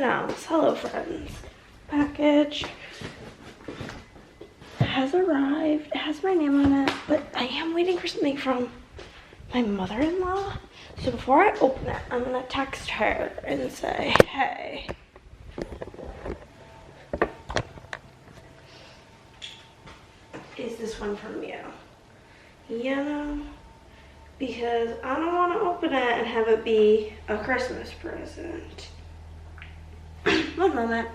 announced. Hello, friends. Package has arrived. It has my name on it, but I am waiting for something from my mother-in-law. So before I open it, I'm gonna text her and say, hey, is this one from you? You know, because I don't want to open it and have it be a Christmas present. One moment.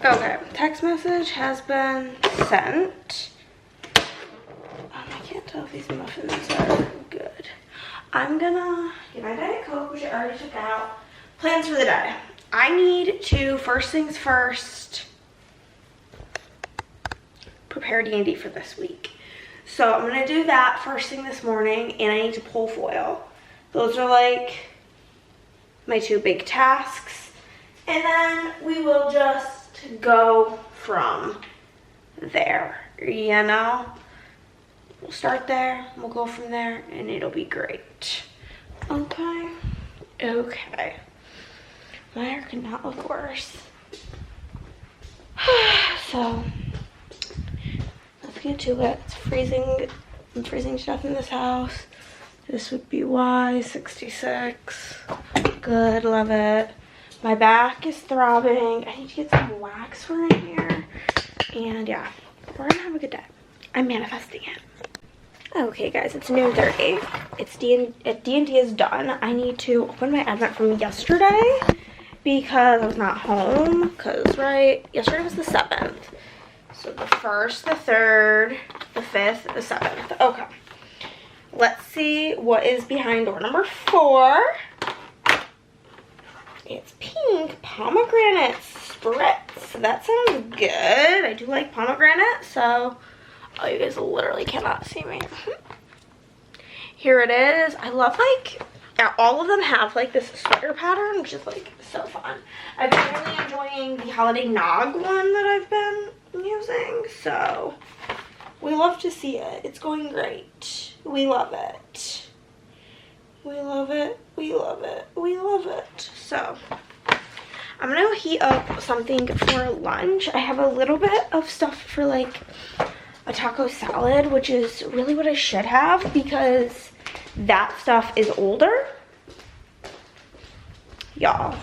Okay, text message has been sent. I can't tell if these muffins are good. I'm gonna get my Diet Coke, which I already took out. Plans for the day. I need to, first things first, prepare D&D for this week. So I'm gonna do that first thing this morning, and I need to pull foil. Those are like my two big tasks. And then we will just go from there, you know? We'll start there, we'll go from there, and it'll be great. Okay? Okay. My hair could not look worse. So, let's get to it. It's freezing. I'm freezing to death in this house. This would be why. 66. Good, love it. My back is throbbing. I need to get some wax for in here. And yeah, we're gonna have a good day. I'm manifesting it. Okay guys, it's noon 30. It's D&D is done. I need to open my advent from yesterday because I was not home. Cause right, yesterday was the 7th. So the 1st, the 3rd, the 5th, the 7th. Okay. Let's see what is behind door number 4. It's pink pomegranate spritz. That sounds good. I do like pomegranate, so oh, you guys literally cannot see me. Here it is. I love like all of them have like this sweater pattern, which is like so fun. I've been really enjoying the holiday nog one that I've been using, so we love to see it. It's going great. We love it. We love it, we love it, we love it. So, I'm gonna heat up something for lunch. I have a little bit of stuff for like a taco salad, which is really what I should have because that stuff is older. Y'all,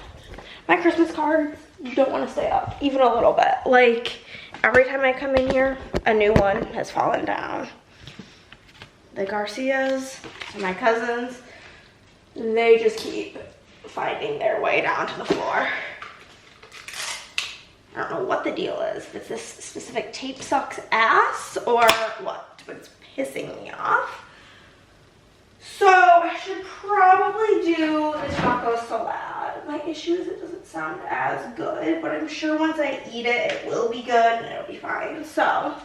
my Christmas cards don't want to stay up even a little bit. Like, every time I come in here, a new one has fallen down. The Garcias, my cousins, they just keep finding their way down to the floor. I don't know what the deal is. If it's this specific tape sucks ass or what, but it's pissing me off. So I should probably do the taco salad. My issue is it doesn't sound as good, but I'm sure once I eat it, it will be good and it'll be fine. So,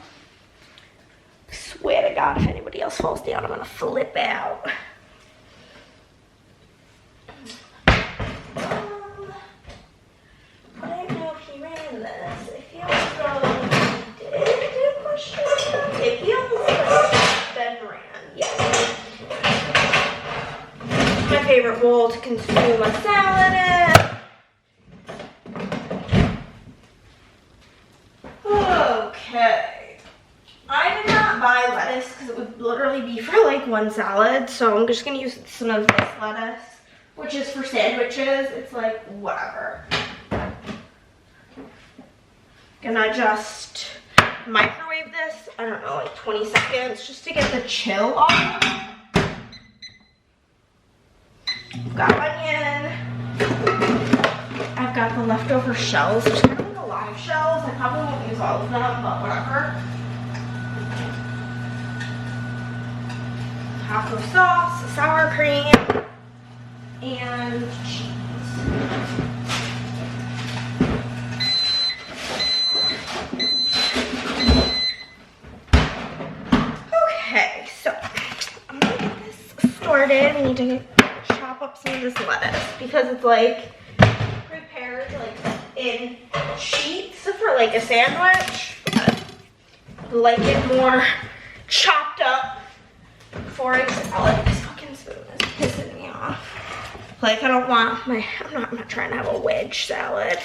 swear to God, if anybody else falls down, I'm gonna flip out. I don't know if he ran this. It feels as though he did do question. It feels like it's been ran, yes. My favorite bowl to consume a salad in. Okay. I did not buy lettuce because it would literally be for like one salad. So I'm just going to use some of this lettuce, which is for sandwiches. It's like whatever. Gonna just microwave this, I don't know, like 20 seconds just to get the chill off. I've got onion. I've got the leftover shells. There's kind of like a lot of shells. I probably won't use all of them, but whatever. Taco sauce, sour cream, and cheese. Okay, so I'm gonna get this started. I need to chop up some of this lettuce because it's like prepared like in sheets for like a sandwich. I like it more chopped up for a salad. This fucking spoon is pissing me off. Like, I don't want I'm not trying to have a wedge salad.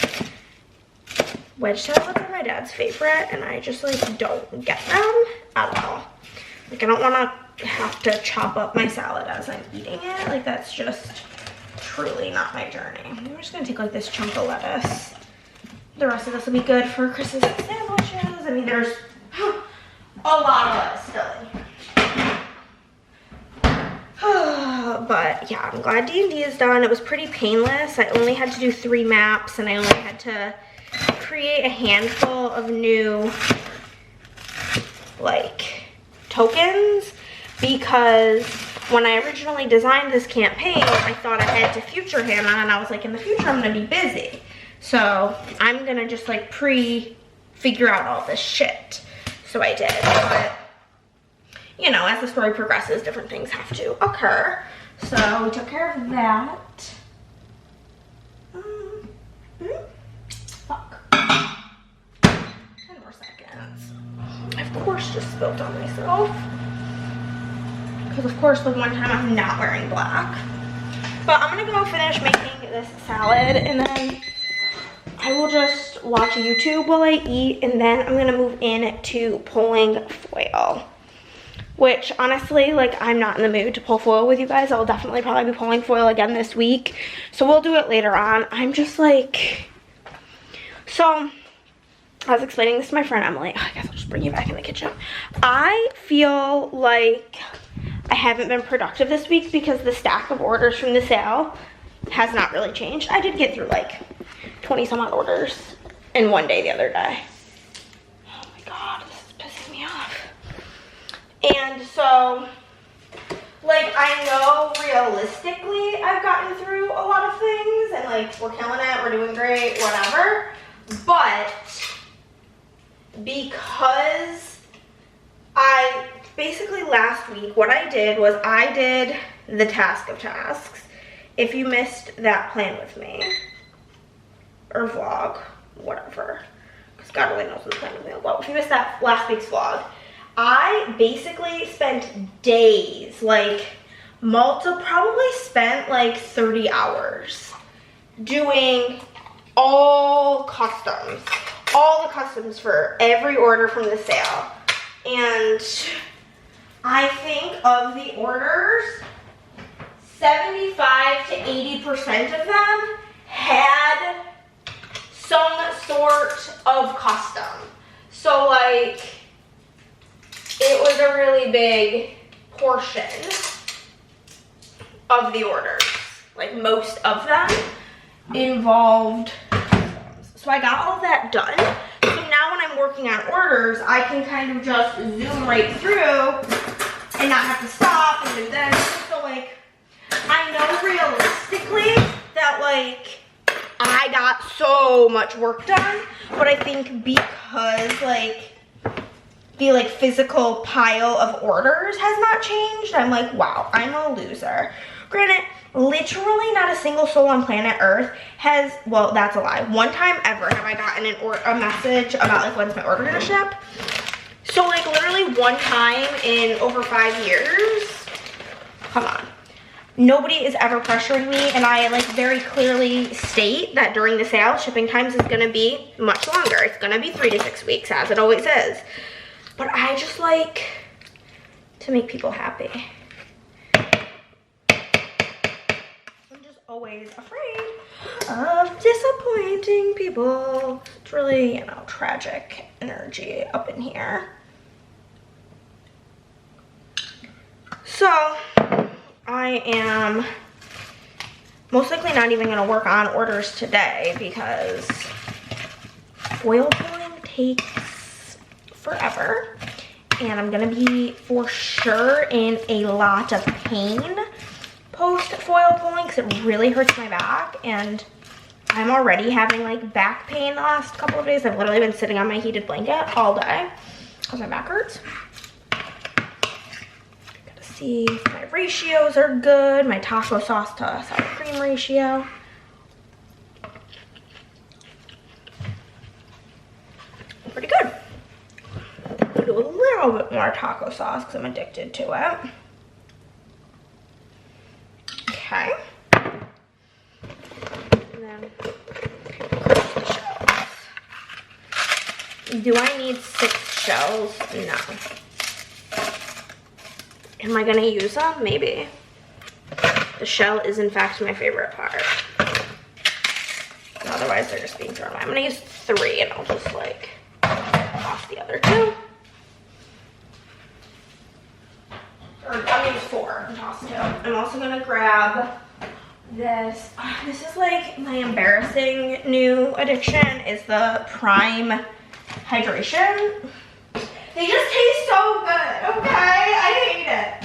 Wedge salads are my dad's favorite, and I just like don't get them at all. Like, I don't want to have to chop up my salad as I'm eating it. Like, that's just truly not my journey. I'm just gonna take like this chunk of lettuce. The rest of this will be good for Chris's sandwiches. I mean, there's a lot of lettuce still in here. But yeah, I'm glad D&D is done. It was pretty painless. I only had to do 3 maps, and I only had to create a handful of new like tokens, because when I originally designed this campaign, I thought ahead to future Hannah, and I was like, in the future I'm gonna be busy, so I'm gonna just like figure out all this shit. So I did, but you know, as the story progresses, different things have to occur. So we took care of that. Fuck. 10 more seconds. I of course just spilled on myself. Because of course the one time I'm not wearing black. But I'm gonna go finish making this salad, and then I will just watch YouTube while I eat, and then I'm gonna move in to pulling foil. Which honestly, like, I'm not in the mood to pull foil with you guys. I'll definitely probably be pulling foil again this week. So we'll do it later on. I'm just like, so I was explaining this to my friend Emily. I guess I'll just bring you back in the kitchen. I feel like I haven't been productive this week because the stack of orders from the sale has not really changed. I did get through like 20 some odd orders in one day the other day. Oh my God, this is pissing me off. And so, like, I know realistically I've gotten through a lot of things, and like, we're killing it, we're doing great, whatever. But because I basically last week, what I did was I did the task of tasks. If you missed that plan with me, or vlog, whatever, because God only knows what the plan with me was. Well, if you missed that last week's vlog, I basically spent days, like probably spent like 30 hours doing all the customs for every order from the sale. And I think of the orders, 75 to 80% of them had some sort of custom. So like, it was a really big portion of the orders. Like, most of them involved customs. So I got all of that done. So now when I'm working on orders, I can kind of just zoom right through and not have to stop and do this. So like, I know realistically that like, I got so much work done, but I think because like, the like physical pile of orders has not changed, I'm like, wow, I'm a loser. Granted, literally not a single soul on planet Earth has, well, that's a lie. One time ever have I gotten a message about like, when's my order gonna ship. So like, literally one time in over 5 years, come on. Nobody is ever pressuring me, and I like very clearly state that during the sale, shipping times is gonna be much longer. It's gonna be 3 to 6 weeks, as it always is. But I just like to make people happy. I'm just always afraid of disappointing people. It's really, you know, tragic energy up in here. So I am most likely not even gonna work on orders today because foil pulling takes forever, and I'm gonna be for sure in a lot of pain post foil pulling because it really hurts my back, and I'm already having like back pain the last couple of days. I've literally been sitting on my heated blanket all day because my back hurts. Gotta see if my ratios are good, my taco sauce to sour cream ratio. Pretty good. Do a little bit more taco sauce because I'm addicted to it. Okay. And then crush the shells. Do I need 6 shells? No. Am I gonna use them? Maybe. The shell is in fact my favorite part. Otherwise they're just being thrown away. I'm gonna use 3 and I'll just like toss the other 2. Or I'll use 4 and toss 2. I'm also gonna grab this. This is like my embarrassing new addiction is the Prime Hydration. They just taste so good, okay? I hate it.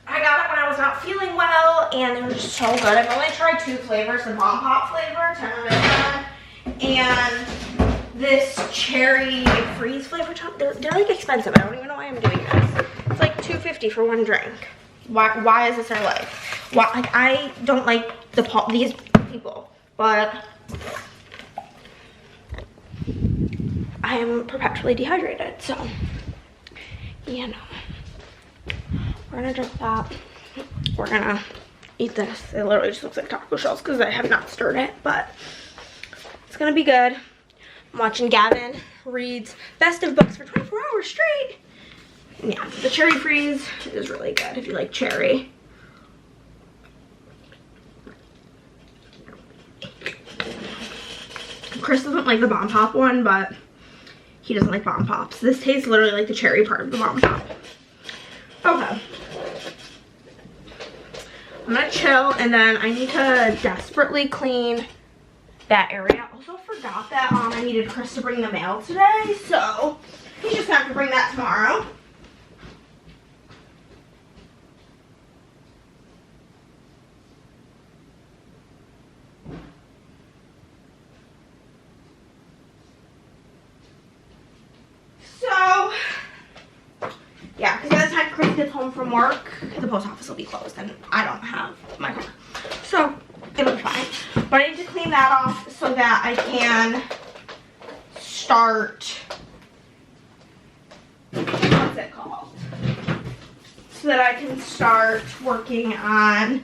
I got it when I was not feeling well, and they were just so good. I've only tried 2 flavors, the Bomb Pop flavor, 10 and this cherry freeze flavor. They're like expensive. I don't even know why I'm doing this. It's like $2.50 for 1 drink. Why is this our life? Why? Like, I don't like these people, but I am perpetually dehydrated, so you know. We're gonna drink that. We're gonna eat this. It literally just looks like taco shells because I have not stirred it, but it's gonna be good. I'm watching Gavin reads best of books for 24 hours straight. Yeah, the cherry freeze is really good if you like cherry. Chris doesn't like the Bomb Pop one, but he doesn't like Bomb Pops. This tastes literally like the cherry part of the Bomb Pop. Okay. I'm gonna chill, and then I need to desperately clean that area. I also forgot that I needed Chris to bring the mail today, so he's just gonna have to bring that tomorrow. So, yeah, because by the time Chris gets home from work, the post office will be closed and I don't have my car. So, it'll be fine. But I need to clean that off so that I can start, what's it called? So that I can start working on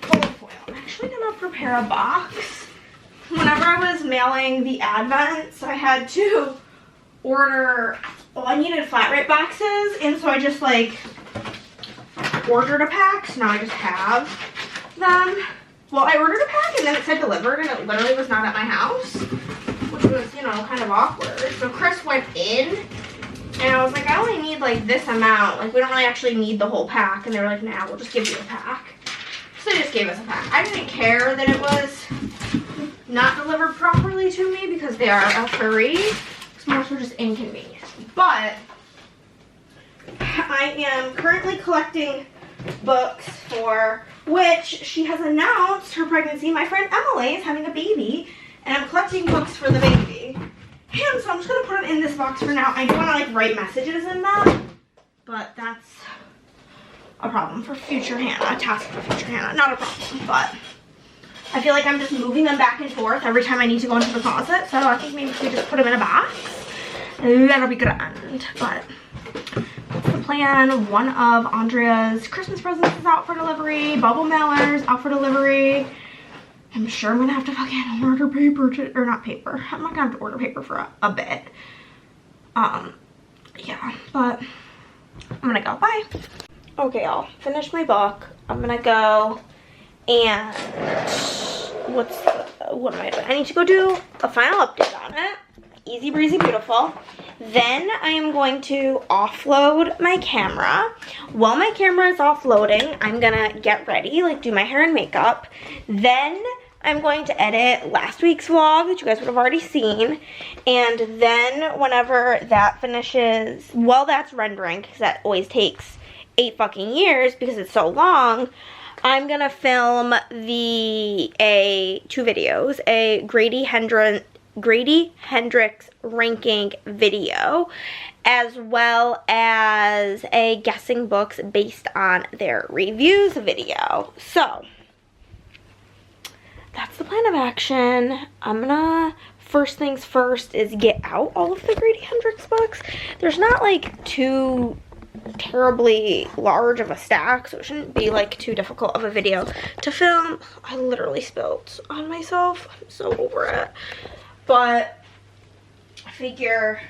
gold foil. I'm actually going to prepare a box. Whenever I was mailing the Advents, I had to order, well, I needed flat rate boxes, and so I just like ordered a pack, so now I just have them. Well, I ordered a pack and then it said delivered and it literally was not at my house, which was, you know, kind of awkward. So Chris went in and I was like, I only need like this amount, like we don't really actually need the whole pack, and they were like, nah, we'll just give you a pack. So they just gave us a pack. I didn't care that it was not delivered properly to me because they are a furry. Most were just inconvenient. But I am currently collecting books for which she has announced her pregnancy. My friend Emily is having a baby, and I'm collecting books for the baby. And so I'm just gonna put them in this box for now. I do want to like write messages in them, but that's a problem for future Hannah, a task for future Hannah. Not a problem, but I feel like I'm just moving them back and forth every time I need to go into the closet. So I think maybe if we just put them in a box, that'll be grand. But that's the plan. One of Andrea's Christmas presents is out for delivery. Bubble mailers out for delivery. I'm sure I'm gonna have to fucking order paper or not paper. I'm not gonna have to order paper for a bit. Yeah, but I'm gonna go. Bye. Okay, y'all. Finished my book. I'm gonna go and what am I doing? I need to go do a final update on it. Easy breezy beautiful. Then I am going to offload my camera. While my camera is offloading, I'm gonna get ready, like do my hair and makeup. Then I'm going to edit last week's vlog that you guys would have already seen. And then whenever that finishes, while that's rendering, because that always takes 8 fucking years because it's so long, I'm gonna film two videos, a Grady Hendrix ranking video, as well as a guessing books based on their reviews video. So that's the plan of action. I'm gonna, first things first is get out all of the Grady Hendrix books. There's not like too terribly large of a stack, so it shouldn't be like too difficult of a video to film. I literally spilled on myself. I'm so over it. But I figure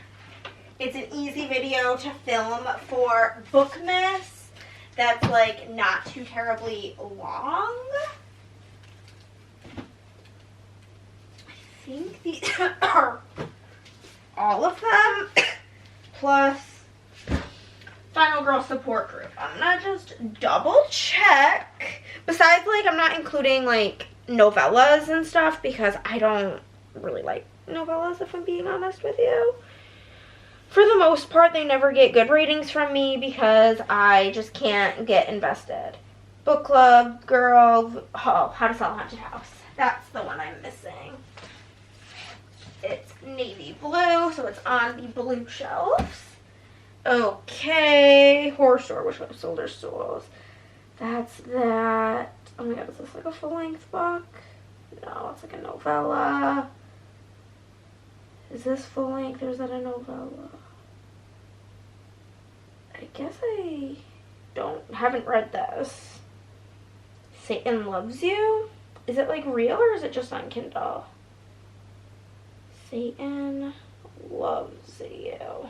it's an easy video to film for Bookmas that's like not too terribly long. I think these are all of them, plus Final Girl support group. I'm gonna just double check. Besides, like, I'm not including like novellas and stuff because I don't really like novellas, if I'm being honest with you. For the most part, they never get good ratings from me because I just can't get invested. Book Club, Girl, oh, How to Sell a Haunted House. That's the one I'm missing. It's navy blue, so it's on the blue shelves. Okay, Horror Store, which one? Soldier Souls. That's that. Oh my god, is this like a full-length book? No, it's like a novella. Is this full-length or is that a novella? I guess I haven't read this. Satan Loves You? Is it like real or is it just on Kindle? Satan Loves You.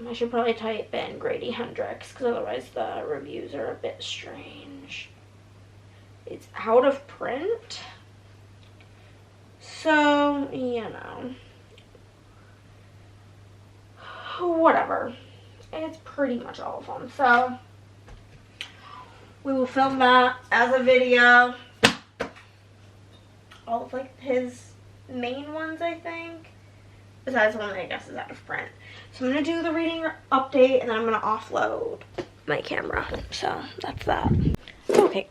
I should probably type in Grady Hendrix because otherwise the reviews are a bit strange. It's out of print. So, you know. Whatever. It's pretty much all of them. So, we will film that as a video. All of like his main ones, I think. Besides the one that I guess is out of print. So I'm going to do the reading update and then I'm going to offload my camera. So that's that. Okay.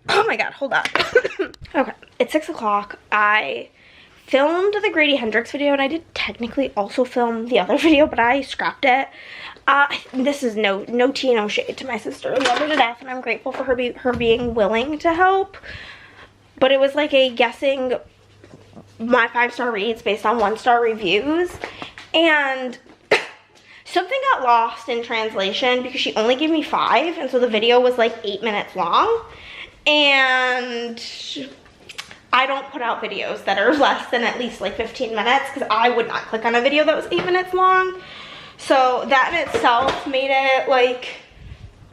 Oh my god, hold on. Okay, it's 6 o'clock. I filmed the Grady Hendrix video and I did technically also film the other video, but I scrapped it. This is no tea, no shade to my sister. I love her to death and I'm grateful for her being willing to help. But it was like a guessing my 5-star reads based on 1-star reviews, and something got lost in translation because she only gave me 5, and so the video was like 8 minutes long, and I don't put out videos that are less than at least like 15 minutes because I would not click on a video that was 8 minutes long. So that in itself made it like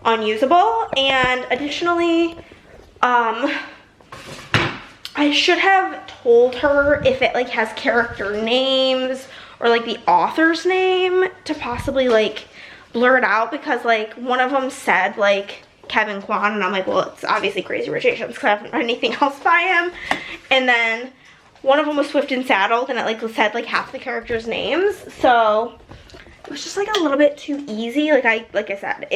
unusable, and additionally I should have told her if it like has character names or like the author's name to possibly like blur it out, because like one of them said like Kevin Kwan and I'm like, well, it's obviously Crazy Rich Asians because I haven't read anything else by him. And then one of them was Swift and Saddled and it like said like half the characters' names. So it was just like a little bit too easy. Like I said,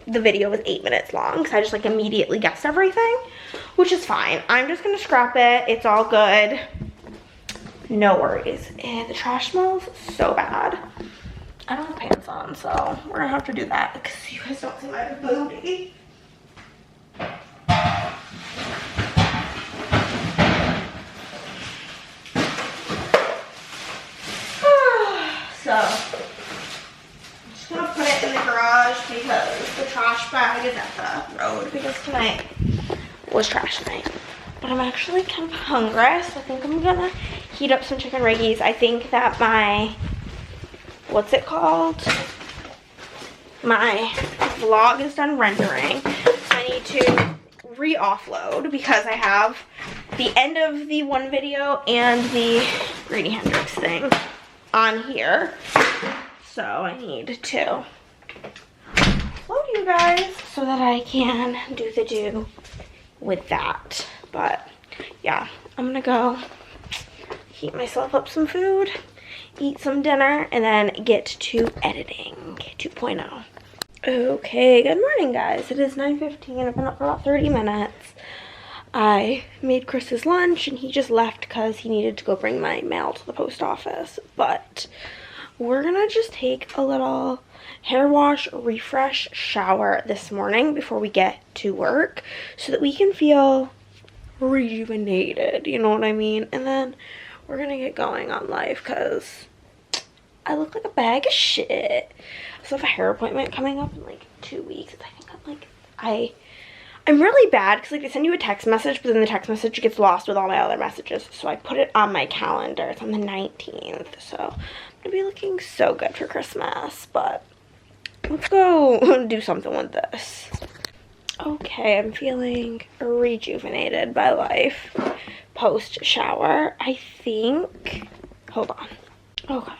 the video was 8 minutes long because I just like immediately guessed everything, which is fine. I'm just gonna scrap it. It's all good. No worries. And the trash smells so bad. I don't have pants on, so we're gonna have to do that because you guys don't see my booty. So I'm just gonna put it in the garage because the trash bag is at the road because tonight was trash night. But I'm actually kind of hungry, so I think I'm gonna heat up some chicken riggies. I think that my, what's it called? My vlog is done rendering. I need to re-offload because I have the end of the one video and the Grady Hendrix thing on here. So I need to upload you guys so that I can do the do with that. But yeah, I'm gonna go heat myself up some food, eat some dinner, and then get to editing 2.0. Okay, good morning guys. It is 9:15. I've been up for about 30 minutes. I made Chris's lunch and he just left because he needed to go bring my mail to the post office. But we're gonna just take a little hair wash, refresh, shower this morning before we get to work so that we can feel rejuvenated, you know what I mean? And then we're gonna get going on life because I look like a bag of shit. I also have a hair appointment coming up in like 2 weeks. I think I'm really bad because like they send you a text message, but then the text message gets lost with all my other messages. So I put it on my calendar. It's on the 19th. So I'm gonna be looking so good for Christmas. But let's go do something with this. Okay, I'm feeling rejuvenated by life post shower. I think, hold on. Okay.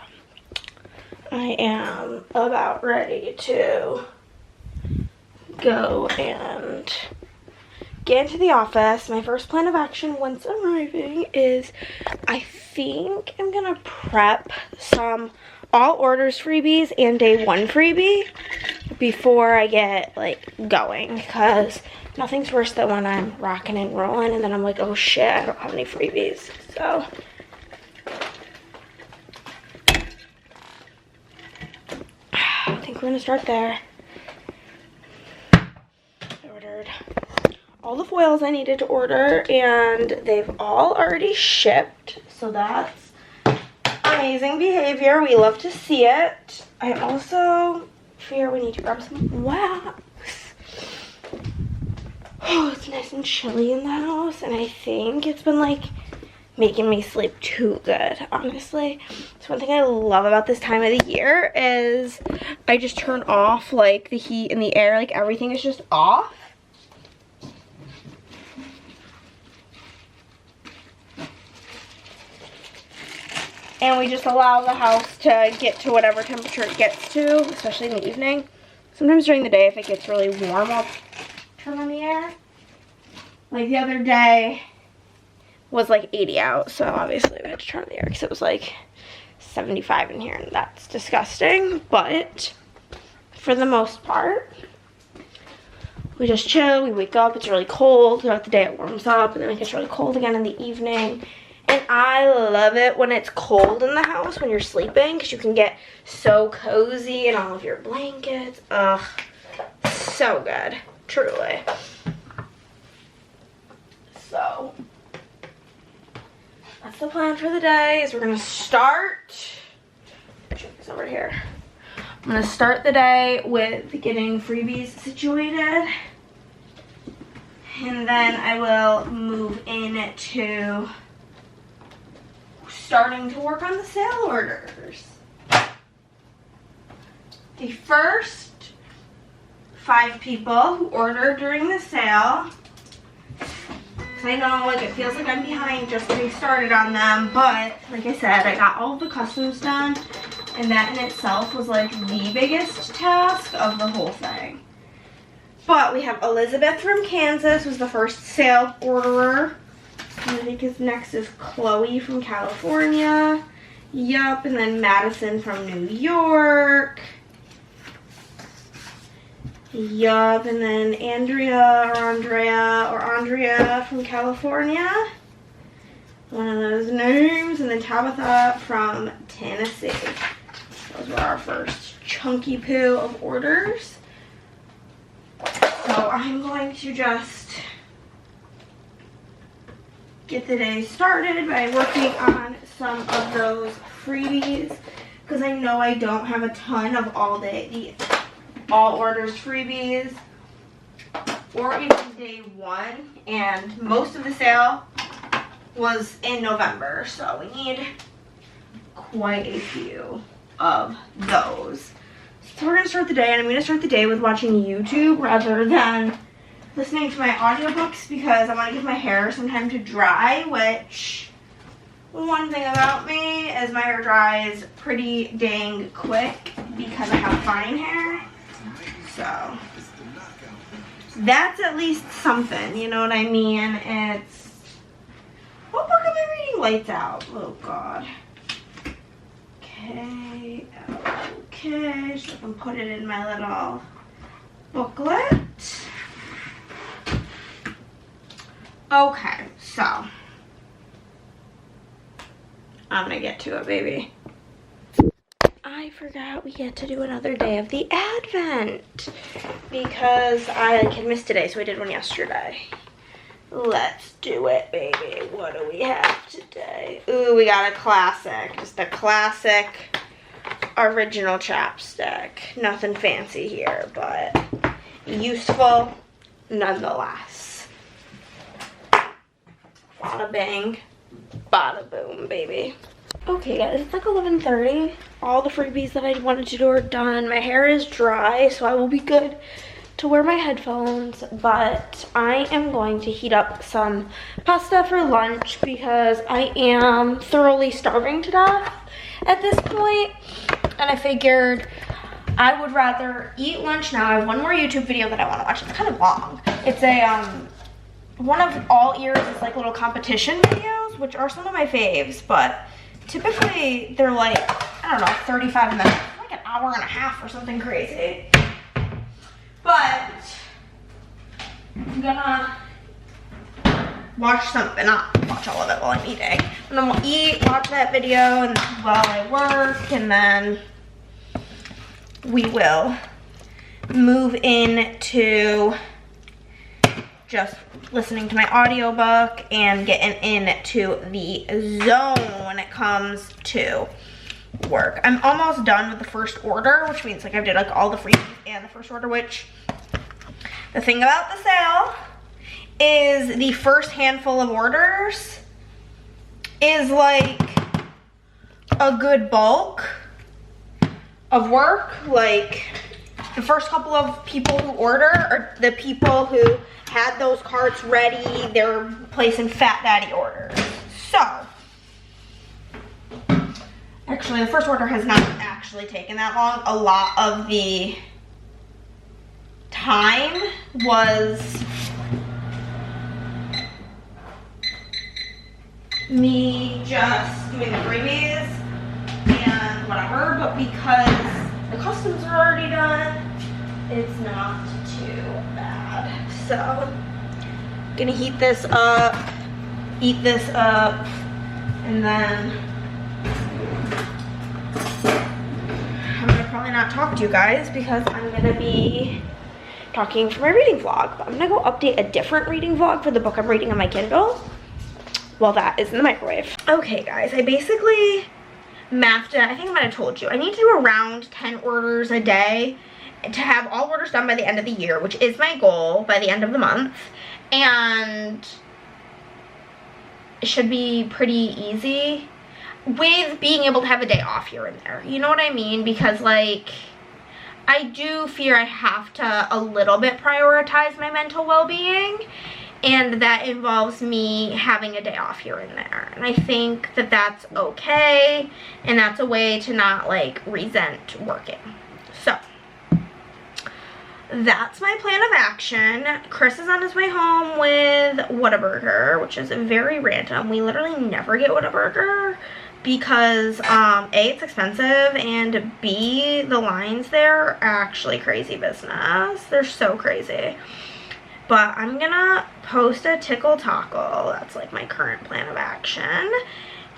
I am about ready to go and get into the office. My first plan of action once arriving is I think I'm gonna prep some all orders freebies and day one freebie before I get like going, because nothing's worse than when I'm rocking and rolling and then I'm like, oh shit, I don't have any freebies. So I think we're gonna start there. I ordered all the foils I needed to order and they've all already shipped, so that's amazing behavior. We love to see it. I also fear we need to grab some wax. Oh, it's nice and chilly in the house, and I think it's been like making me sleep too good, honestly. So one thing I love about this time of the year is I just turn off like the heat and the air, like everything is just off. And we just allow the house to get to whatever temperature it gets to, especially in the evening. Sometimes during the day, if it gets really warm, I'll turn on the air. Like the other day was like 80 out, so obviously we had to turn on the air because it was like 75 in here, and that's disgusting. But for the most part, we just chill, we wake up, it's really cold. Throughout the day it warms up, and then it gets really cold again in the evening. And I love it when it's cold in the house when you're sleeping, because you can get so cozy and all of your blankets. Ugh, so good, truly. So that's the plan for the day. Is we're gonna start. Check this over here. I'm gonna start the day with getting freebies situated, and then I will move into starting to work on the sale orders. The first 5 people who ordered during the sale, because I know like it feels like I'm behind just getting started on them, but like I said, I got all of the customs done, and that in itself was like the biggest task of the whole thing. But we have Elizabeth from Kansas was the first sale orderer. I think his next is Chloe from California. Yup, and then Madison from New York. Yup, and then Andrea from California. One of those names. And then Tabitha from Tennessee. Those were our first chunky poo of orders. So I'm going to just get the day started by working on some of those freebies, because I know I don't have a ton of all orders freebies or even day one, and most of the sale was in November, so we need quite a few of those. So we're gonna start the day, and I'm gonna start the day with watching YouTube rather than listening to my audiobooks, because I want to give my hair some time to dry, which one thing about me is my hair dries pretty dang quick because I have fine hair. So that's at least something, you know what I mean? It's, what book am I reading? Lights Out. Oh god. Okay, so I can put it in my little booklet. Okay, so I'm gonna get to it, baby. I forgot we get to do another day of the Advent because I had missed today, so I did one yesterday. Let's do it, baby. What do we have today? Ooh, we got a classic. Just a classic original chapstick. Nothing fancy here, but useful nonetheless. Bada bang, bada boom, baby. Okay guys, it's like 11:30. All the freebies that I wanted to do are done. My hair is dry, so I will be good to wear my headphones, but I am going to heat up some pasta for lunch because I am thoroughly starving to death at this point, and I figured I would rather eat lunch now. I have one more YouTube video that I want to watch. It's kind of long. It's a one of all ears is like little competition videos, which are some of my faves, but typically they're like, I don't know, 35 minutes, like an hour and a half or something crazy. But I'm gonna watch something, not watch all of it while I'm eating. And then we'll eat, watch that video and while I work, and then we will move into just listening to my audiobook and getting into the zone when it comes to work. I'm almost done with the first order, which means like I did like all the freebies and the first order, which the thing about the sale is the first handful of orders is like a good bulk of work. Like the first couple of people who order are the people who had those carts ready. They're placing Fat Daddy orders. So actually, the first order has not actually taken that long. A lot of the time was me just doing the freebies and whatever, but because the customs are already done, it's not too bad. So, gonna heat this up, eat this up, and then I'm gonna probably not talk to you guys because I'm gonna be talking for my reading vlog. But I'm gonna go update a different reading vlog for the book I'm reading on my Kindle while that is in the microwave. Okay guys, I basically mathed it. I think I might have told you. I need to do around 10 orders a day to have all orders done by the end of the year, which is my goal by the end of the month. And it should be pretty easy with being able to have a day off here and there. You know what I mean? Because like, I do fear I have to a little bit prioritize my mental well-being, and that involves me having a day off here and there. And I think that that's okay, and that's a way to not like resent working. So that's my plan of action. Chris is on his way home with Whataburger, which is very random. We literally never get Whataburger because A, it's expensive, and B, the lines there are actually crazy business. They're so crazy. But I'm gonna post a tickle taco. That's like my current plan of action.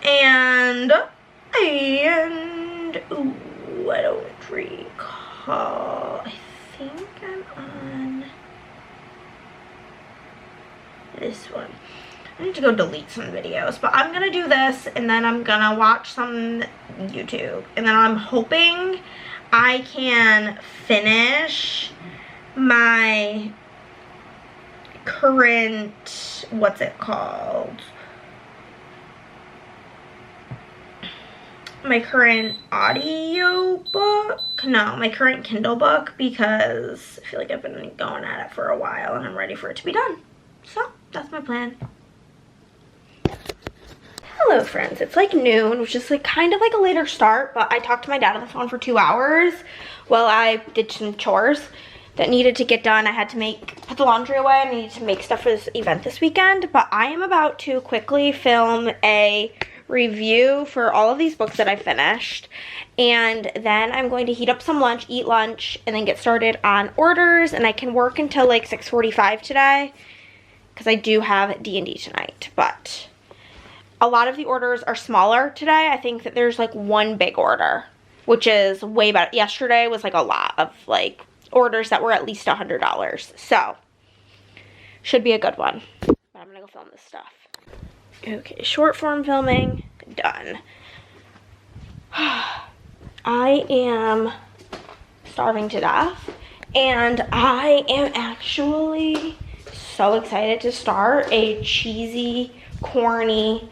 And ooh, I don't recall. I think I'm on this one. I need to go delete some videos, but I'm gonna do this and then I'm gonna watch some YouTube, and then I'm hoping I can finish my current, what's it called? My current audio book? No, my current Kindle book, because I feel like I've been going at it for a while and I'm ready for it to be done. So, that's my plan. Hello friends, it's like noon, which is like kind of like a later start, but I talked to my dad on the phone for 2 hours while I did some chores that needed to get done. I had to put the laundry away. I needed to make stuff for this event this weekend, but I am about to quickly film a review for all of these books that I finished, and then I'm going to heat up some lunch, eat lunch, and then get started on orders, and I can work until like 6:45 today because I do have D&D tonight. But a lot of the orders are smaller today. I think that there's like one big order, which is way better. Yesterday was like a lot of like orders that were at least $100, so should be a good one. But I'm gonna go film this stuff. Okay, short form filming done. I am starving to death, and I am actually so excited to start a cheesy, corny,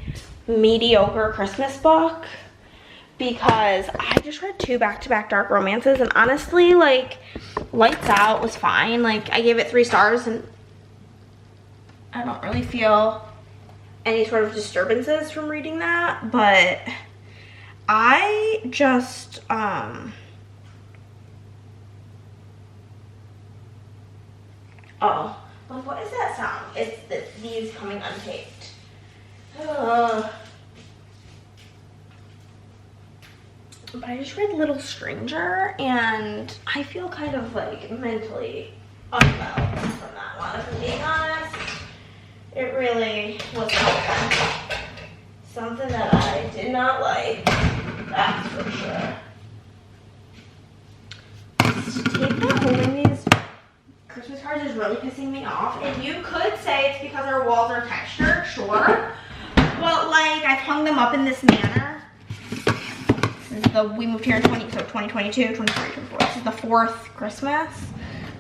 mediocre Christmas book because I just read 2 back-to-back dark romances, and honestly, like, Lights Out was fine. Like, I gave it 3 stars, and I don't really feel any sort of disturbances from reading that, but I just, oh, like, what is that sound? It's these coming untaped. But I just read Little Stranger, and I feel kind of, like, mentally unwell from that one, if I'm being honest. It really was something that I did not like, that's for sure. This tape not holding these Christmas cards is really pissing me off, and you could say it's because our walls are textured, sure, but, like, I've hung them up in this manner. We moved here in 2022, 23, 24. This is the 4th Christmas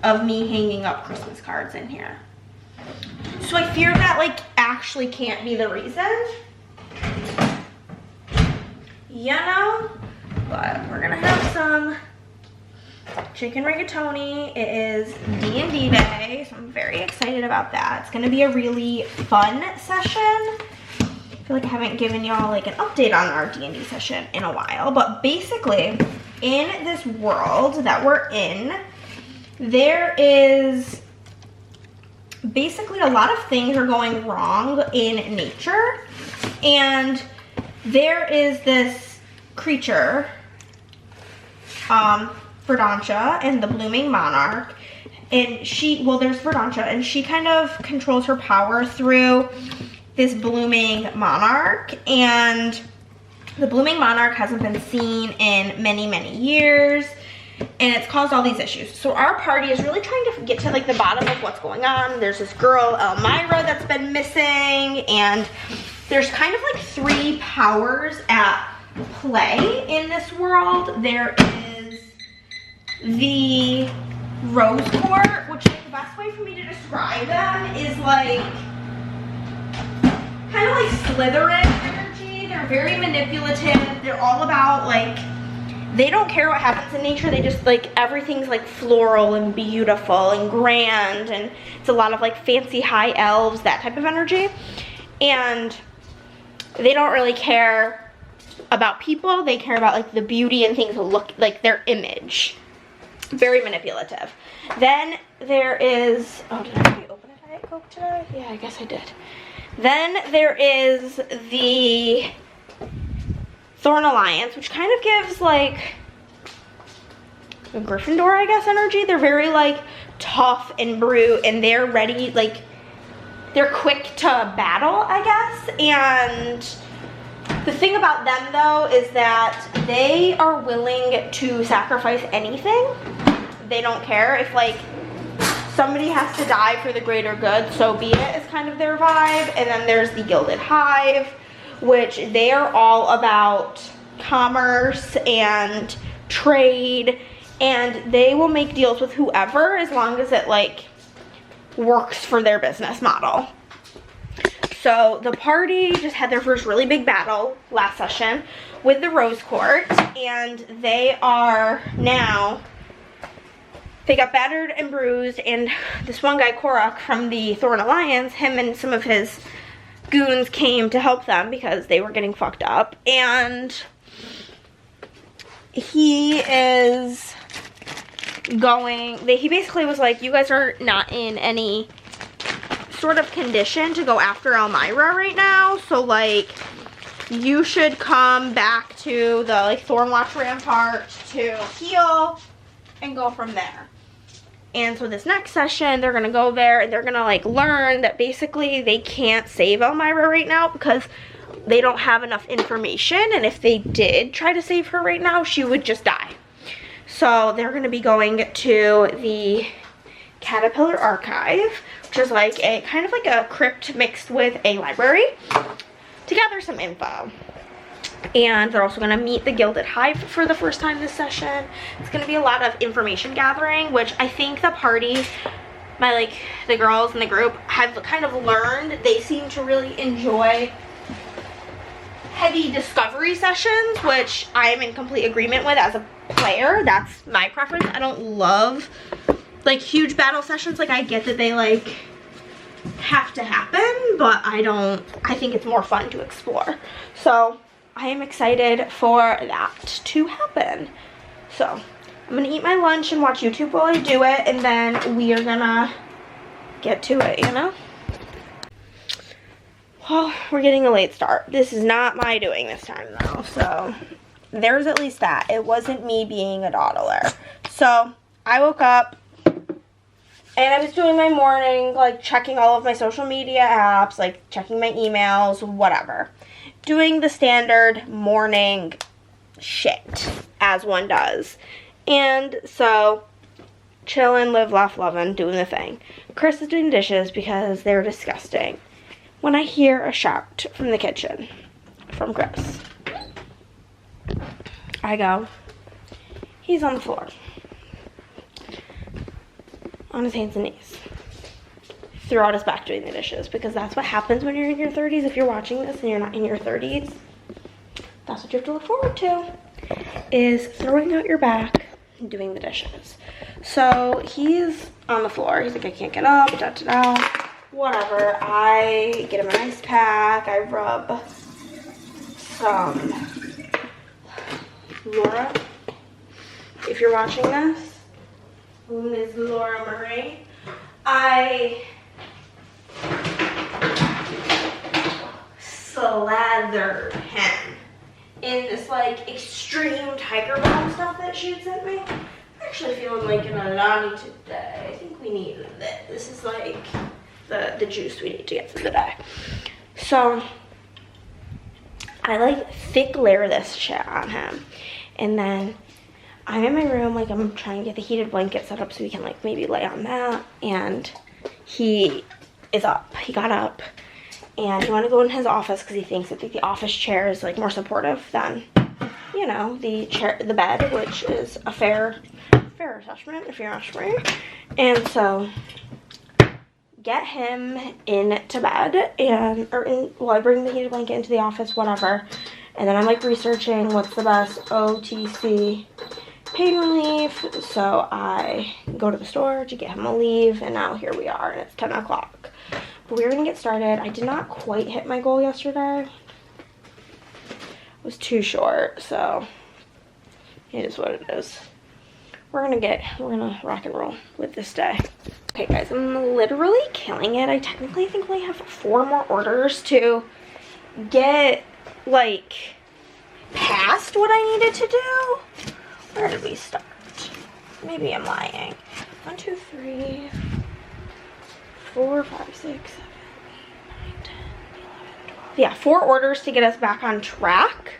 of me hanging up Christmas cards in here. So I fear that, like, actually can't be the reason. You know? But we're gonna have some chicken rigatoni. It is D&D day, so I'm very excited about that. It's gonna be a really fun session. I feel like I haven't given y'all like an update on our D&D session in a while, but basically in this world that we're in, there is basically a lot of things are going wrong in nature, and there is this creature, Verdantia, and the blooming monarch, and there's Verdantia, and she kind of controls her power through this blooming monarch, and the blooming monarch hasn't been seen in many, many years, and it's caused all these issues. So our party is really trying to get to like the bottom of what's going on. There's this girl, Elmira, that's been missing, and there's kind of like 3 powers at play in this world. There is the Rose Court, which like, the best way for me to describe them is like kind of like Slytherin energy. They're very manipulative. They're all about like, they don't care what happens in nature. They just like, everything's like floral and beautiful and grand, and it's a lot of like fancy high elves, that type of energy. And they don't really care about people. They care about like the beauty and things that look like their image. Very manipulative. Then there is, oh, did I open a Diet Coke today? Yeah, I guess I did. Then there is the Thorn Alliance, which kind of gives like a Gryffindor, I guess, energy. They're very like tough and brute, and they're ready, like they're quick to battle, I guess. And the thing about them though is that they are willing to sacrifice anything. They don't care if like somebody has to die for the greater good, so be it, is kind of their vibe. And then there's the Gilded Hive, which they are all about commerce and trade, and they will make deals with whoever as long as it like works for their business model. So the party just had their first really big battle last session with the Rose Court, and they are now, they got battered and bruised, and this one guy, Korok, from the Thorn Alliance, him and some of his goons came to help them because they were getting fucked up. And he is going, he basically was like, you guys are not in any sort of condition to go after Elmira right now, so like you should come back to the like Thornwatch Rampart to heal and go from there. And so this next session, they're gonna go there and they're gonna like learn that basically they can't save Elmira right now because they don't have enough information, and if they did try to save her right now, she would just die. So they're gonna be going to the Caterpillar Archive, which is like a kind of like a crypt mixed with a library, to gather some info. And they're also gonna meet the Gilded Hive for the first time this session. It's gonna be a lot of information gathering, which I think the party, the girls in the group have kind of learned. They seem to really enjoy heavy discovery sessions, which I am in complete agreement with as a player. That's my preference. I don't love like huge battle sessions. Like I get that they like have to happen, but I think it's more fun to explore. So I am excited for that to happen. So I'm gonna eat my lunch and watch YouTube while I do it, and then we are gonna get to it, you know? Well, we're getting a late start. This is not my doing this time though, so there's at least that. It wasn't me being a dawdler. So I woke up and I was doing my morning, like checking all of my social media apps, like checking my emails, whatever. Doing the standard morning shit, as one does. And so, chillin', live, laugh, lovin', doing the thing. Chris is doing dishes because they're disgusting. When I hear a shout from the kitchen, from Chris, I go, he's on the floor, on his hands and knees, threw out his back doing the dishes, because that's what happens when you're in your 30s. If you're watching this and you're not in your 30s, that's what you have to look forward to, is throwing out your back and doing the dishes. So he's on the floor. He's like, I can't get up, da da da. Whatever. I get him an ice pack. I rub some Laura. If you're watching this, Ms. Laura Marie, I slathered him in this like extreme tiger balm stuff that she had sent me. I'm actually feeling like an Alani today. I think we need this. This is like the juice we need to get through the day. So I like thick layer this shit on him, and then I'm in my room, like I'm trying to get the heated blanket set up so we can like maybe lay on that, and he is up. He got up and he wanted to go in his office because he thinks that the office chair is like more supportive than, you know, the bed, which is a fair assessment if you're asking me. And so get him into bed, and I bring the heated blanket into the office, whatever, and then I'm like researching what's the best OTC pain relief. So I go to the store to get him a leave, and now here we are, and it's 10 o'clock. But we're gonna get started. I did not quite hit my goal yesterday. It was too short, so it is what it is. We're gonna rock and roll with this day. Okay guys, I'm literally killing it. I technically think we have 4 more orders to get like past what I needed to do. Where did we start? Maybe I'm lying. 1, 2, 3, 4, 5, 6, 7, 8, 9, 10, 11, 12. Yeah, 4 orders to get us back on track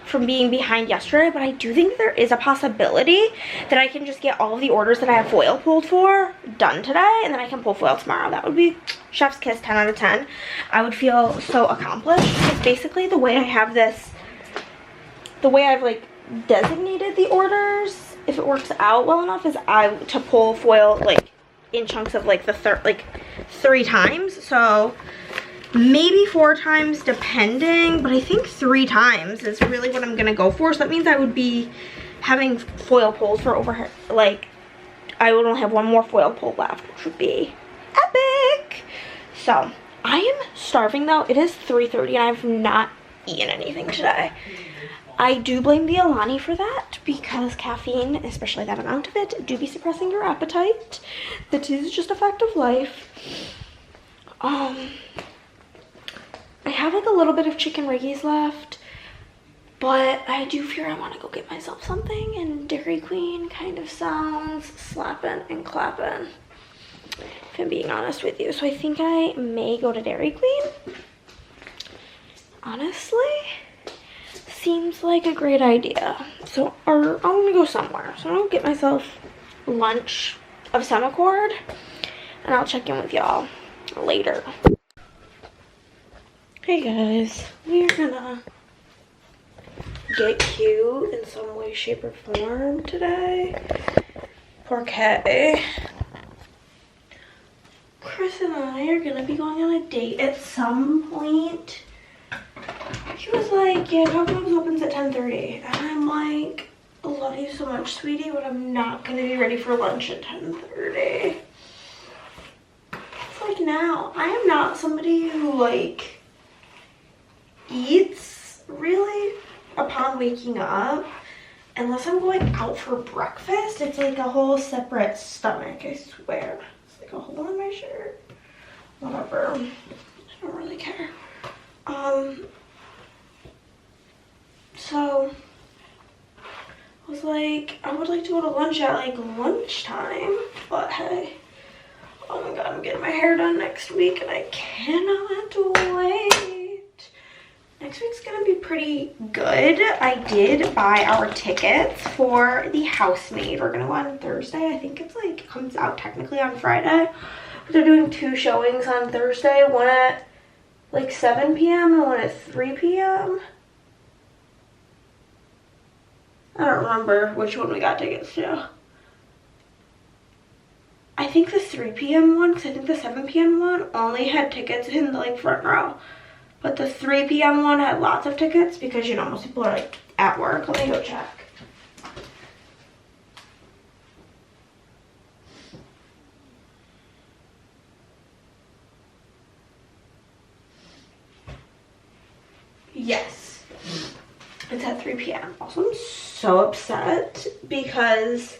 from being behind yesterday, but I do think there is a possibility that I can just get all of the orders that I have foil pulled for done today, and then I can pull foil tomorrow. That would be chef's kiss, 10 out of 10. I would feel so accomplished, because basically the way I have this, the way I've like designated the orders, if it works out well enough, is to pull foil like in chunks of like 3 times. So maybe 4 times depending, but I think 3 times is really what I'm gonna go for. So that means I would be having foil pulls for over, like I would only have 1 more foil pull left, which would be epic. So I am starving though. It is 3:30 and I've not eaten anything today. I do blame the Alani for that, because caffeine, especially that amount of it, do be suppressing your appetite. That is just a fact of life. I have like a little bit of chicken riggies left, but I do fear I want to go get myself something, and Dairy Queen kind of sounds slapping and clapping, if I'm being honest with you. So I think I may go to Dairy Queen. Honestly, seems like a great idea. So I'm gonna go somewhere. So I'm gonna get myself lunch of some accord, and I'll check in with y'all later. Hey guys, we're gonna get cute in some way, shape, or form today. Poor Kay. Chris and I are gonna be going on a date at some point. He was like, yeah, Coffee Club opens at 10:30. And I'm like, I love you so much, sweetie, but I'm not gonna be ready for lunch at 10:30. It's like, now, I am not somebody who like eats really upon waking up. Unless I'm going out for breakfast, it's like a whole separate stomach, I swear. It's like a hole in my shirt. Whatever. I don't really care. So I was like, I would like to go to lunch at like lunchtime, but hey, oh my god, I'm getting my hair done next week and I cannot wait. Next week's gonna be pretty good. I did buy our tickets for the housemaid. We're gonna go on Thursday. I think it's like, comes out technically on Friday. But they're doing 2 showings on Thursday, one at like 7 p.m. and one at 3 p.m. I don't remember which one we got tickets to. I think the 3 p.m. one, because I think the 7 p.m. one only had tickets in the like front row. But the 3 p.m. one had lots of tickets because, you know, most people are like at work. Let me go check. Yes, it's at 3 p.m. Also, I'm so upset because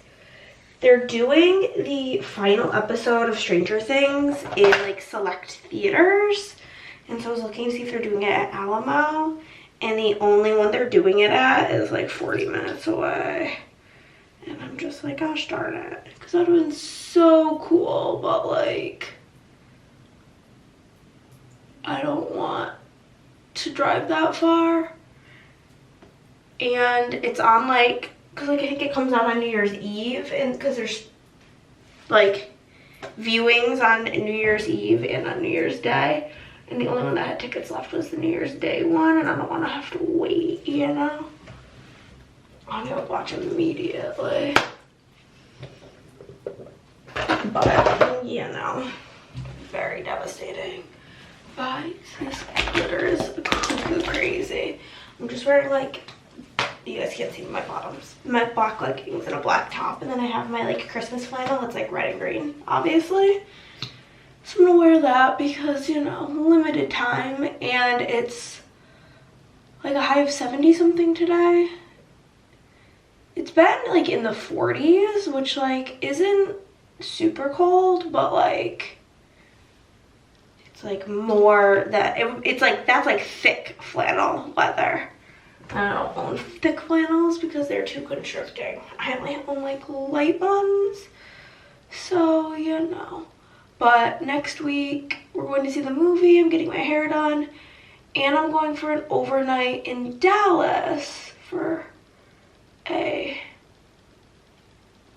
they're doing the final episode of Stranger Things in like select theaters. And so I was looking to see if they're doing it at Alamo. And the only one they're doing it at is like 40 minutes away. And I'm just like, gosh darn it. Because that would have been so cool. But like, I don't want to drive that far. And it's on like, because like I think it comes out on New Year's Eve. And because there's like viewings on New Year's Eve and on New Year's Day. And the only one that had tickets left was the New Year's Day one, and I don't want to have to wait, you know? I'm gonna watch them immediately. But, you know, very devastating. But this glitter is cuckoo crazy. I'm just wearing like, you guys can't see my bottoms, my black leggings and a black top, and then I have my like Christmas flannel that's like red and green, obviously. So I'm gonna wear that because, you know, limited time, and it's like a high of 70 something today. It's been like in the 40s, which like isn't super cold, but like it's like more that it's like, that's like thick flannel weather. I don't own thick flannels because they're too constricting. I only own like light ones, so you know. But next week, we're going to see the movie, I'm getting my hair done, and I'm going for an overnight in Dallas for a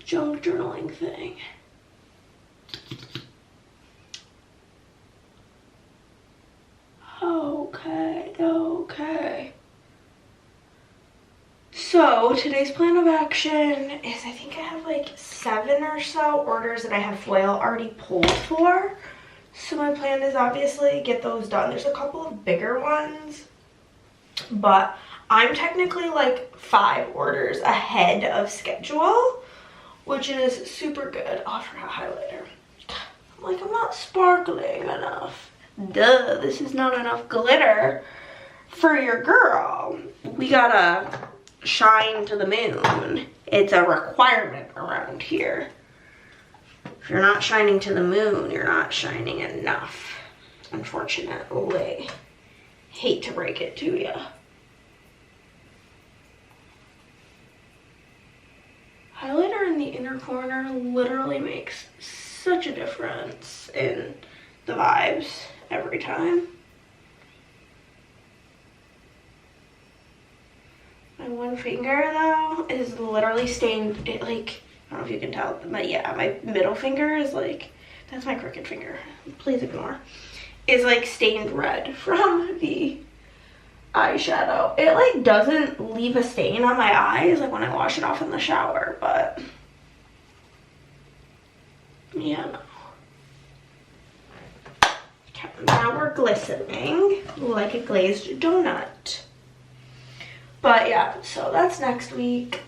junk journaling thing. Okay. So today's plan of action is I think I have like 7 or so orders that I have foil already pulled for. So my plan is obviously get those done. There's a couple of bigger ones, but I'm technically like 5 orders ahead of schedule, which is super good. Oh, I forgot highlighter. I'm like, I'm not sparkling enough. Duh, this is not enough glitter for your girl. We gotta shine to the moon. It's a requirement around here. If you're not shining to the moon, you're not shining enough, unfortunately. Hate to break it to you. Highlighter in the inner corner literally makes such a difference in the vibes every time. My one finger though is literally stained, it like, I don't know if you can tell, but yeah, my middle finger is like, that's my crooked finger, please ignore, is like stained red from the eyeshadow. It like doesn't leave a stain on my eyes like when I wash it off in the shower, but yeah, no. Okay, now we're glistening like a glazed donut. But yeah, so that's next week.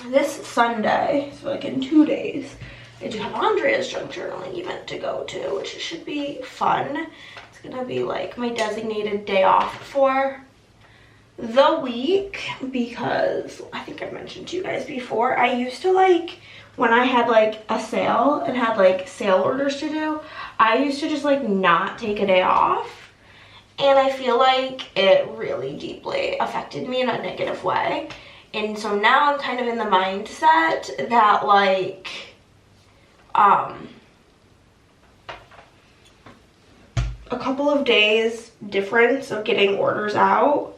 This Sunday, so like in 2 days, I do have Andrea's junk journaling event to go to, which should be fun. It's gonna be like my designated day off for the week, because I think I've mentioned to you guys before, I used to like, when I had like a sale and had like sale orders to do, I used to just like not take a day off. And I feel like it really deeply affected me in a negative way. And so now I'm kind of in the mindset that like, a couple of days difference of getting orders out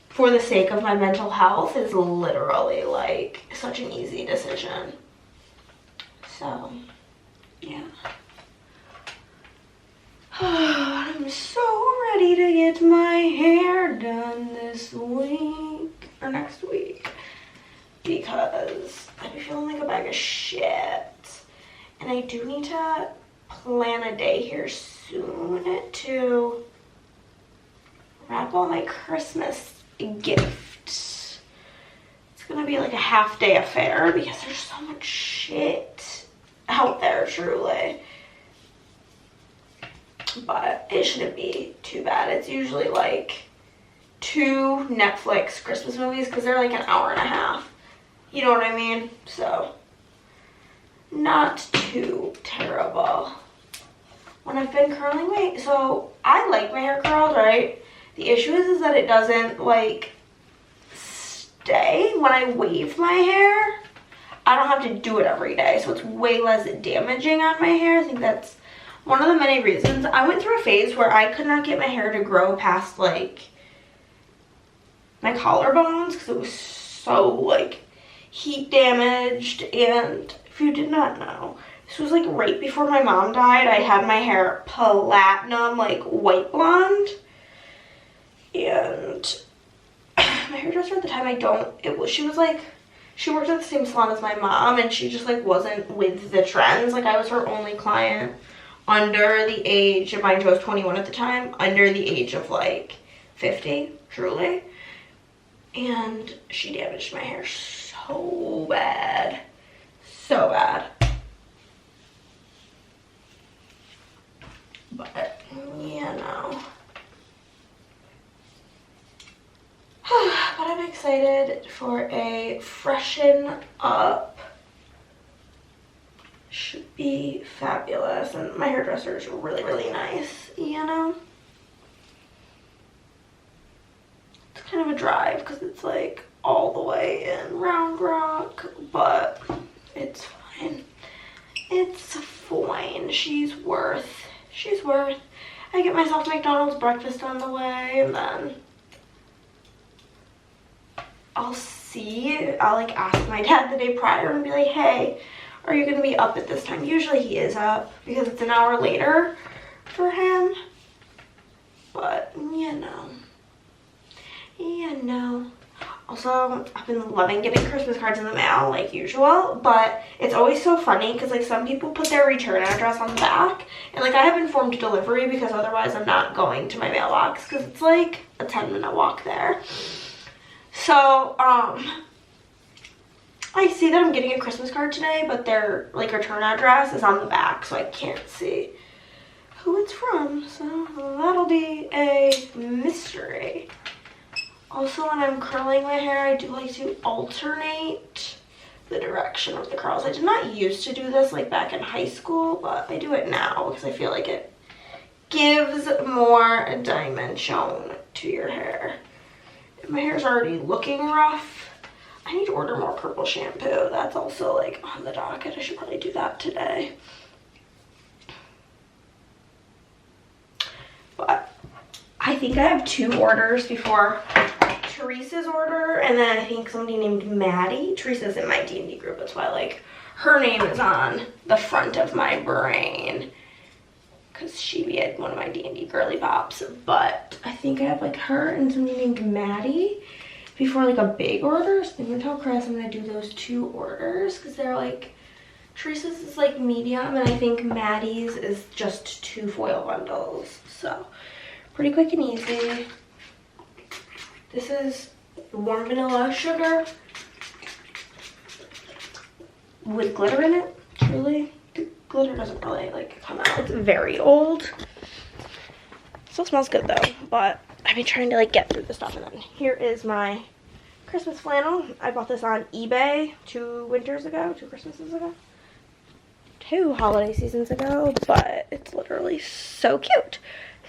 for the sake of my mental health is literally like such an easy decision. So, yeah. I'm so ready to get my hair done this week, or next week, because I've been feeling like a bag of shit. And I do need to plan a day here soon to wrap all my Christmas gifts. It's gonna be like a half-day affair because there's so much shit out there, truly. But it shouldn't be too bad. It's usually like 2 Netflix Christmas movies because they're like an hour and a half. You know what I mean? So, not too terrible. When I've been curling my, so I like my hair curled, right? The issue is that it doesn't like stay. When I wave my hair, I don't have to do it every day, so it's way less damaging on my hair. I think that's one of the many reasons. I went through a phase where I could not get my hair to grow past like my collarbones because it was so like heat damaged. And if you did not know, this was like right before my mom died. I had my hair platinum, like white blonde. And my hairdresser at the time, she was like, she worked at the same salon as my mom, and she just like wasn't with the trends. Like I was her only client under the age, and mind you I was 21 at the time, under the age of like 50, truly. And she damaged my hair so bad. So bad. But, yeah, no. But I'm excited for a freshen up. Should be fabulous. And my hairdresser is really, really nice, you know? It's kind of a drive because it's like all the way in Round Rock, but it's fine. It's fine. She's worth. I get myself McDonald's breakfast on the way, and then I'll like ask my dad the day prior and be like, hey, are you gonna be up at this time? Usually he is up because it's an hour later for him. But, you know. Also, I've been loving getting Christmas cards in the mail like usual, but it's always so funny because like some people put their return address on the back, and like I have informed delivery because otherwise I'm not going to my mailbox because it's like a 10-minute walk there. So, I see that I'm getting a Christmas card today, but their like return address is on the back, so I can't see who it's from. So that'll be a mystery. Also, when I'm curling my hair, I do like to alternate the direction of the curls. I did not used to do this like back in high school, but I do it now because I feel like it gives more dimension to your hair. If my hair's already looking rough, I need to order more purple shampoo. That's also like on the docket. I should probably do that today. But I think I have 2 orders before Teresa's order, and then I think somebody named Maddie. Teresa's in my D&D group. That's why like her name is on the front of my brain, because she be at one of my D&D girly pops. But I think I have like her and somebody named Maddie before like a big order. So I'm gonna tell Chris I'm gonna do those 2 orders because they're like, Teresa's is like medium and I think Maddie's is just 2 foil bundles. So pretty quick and easy. This is warm vanilla sugar with glitter in it. Truly, the glitter doesn't really like come out. It's very old. Still smells good though, but I've been trying to like get through the stuff. And then here is my Christmas flannel. I bought this on eBay 2 winters ago, 2 Christmases ago, 2 holiday seasons ago, but it's literally so cute.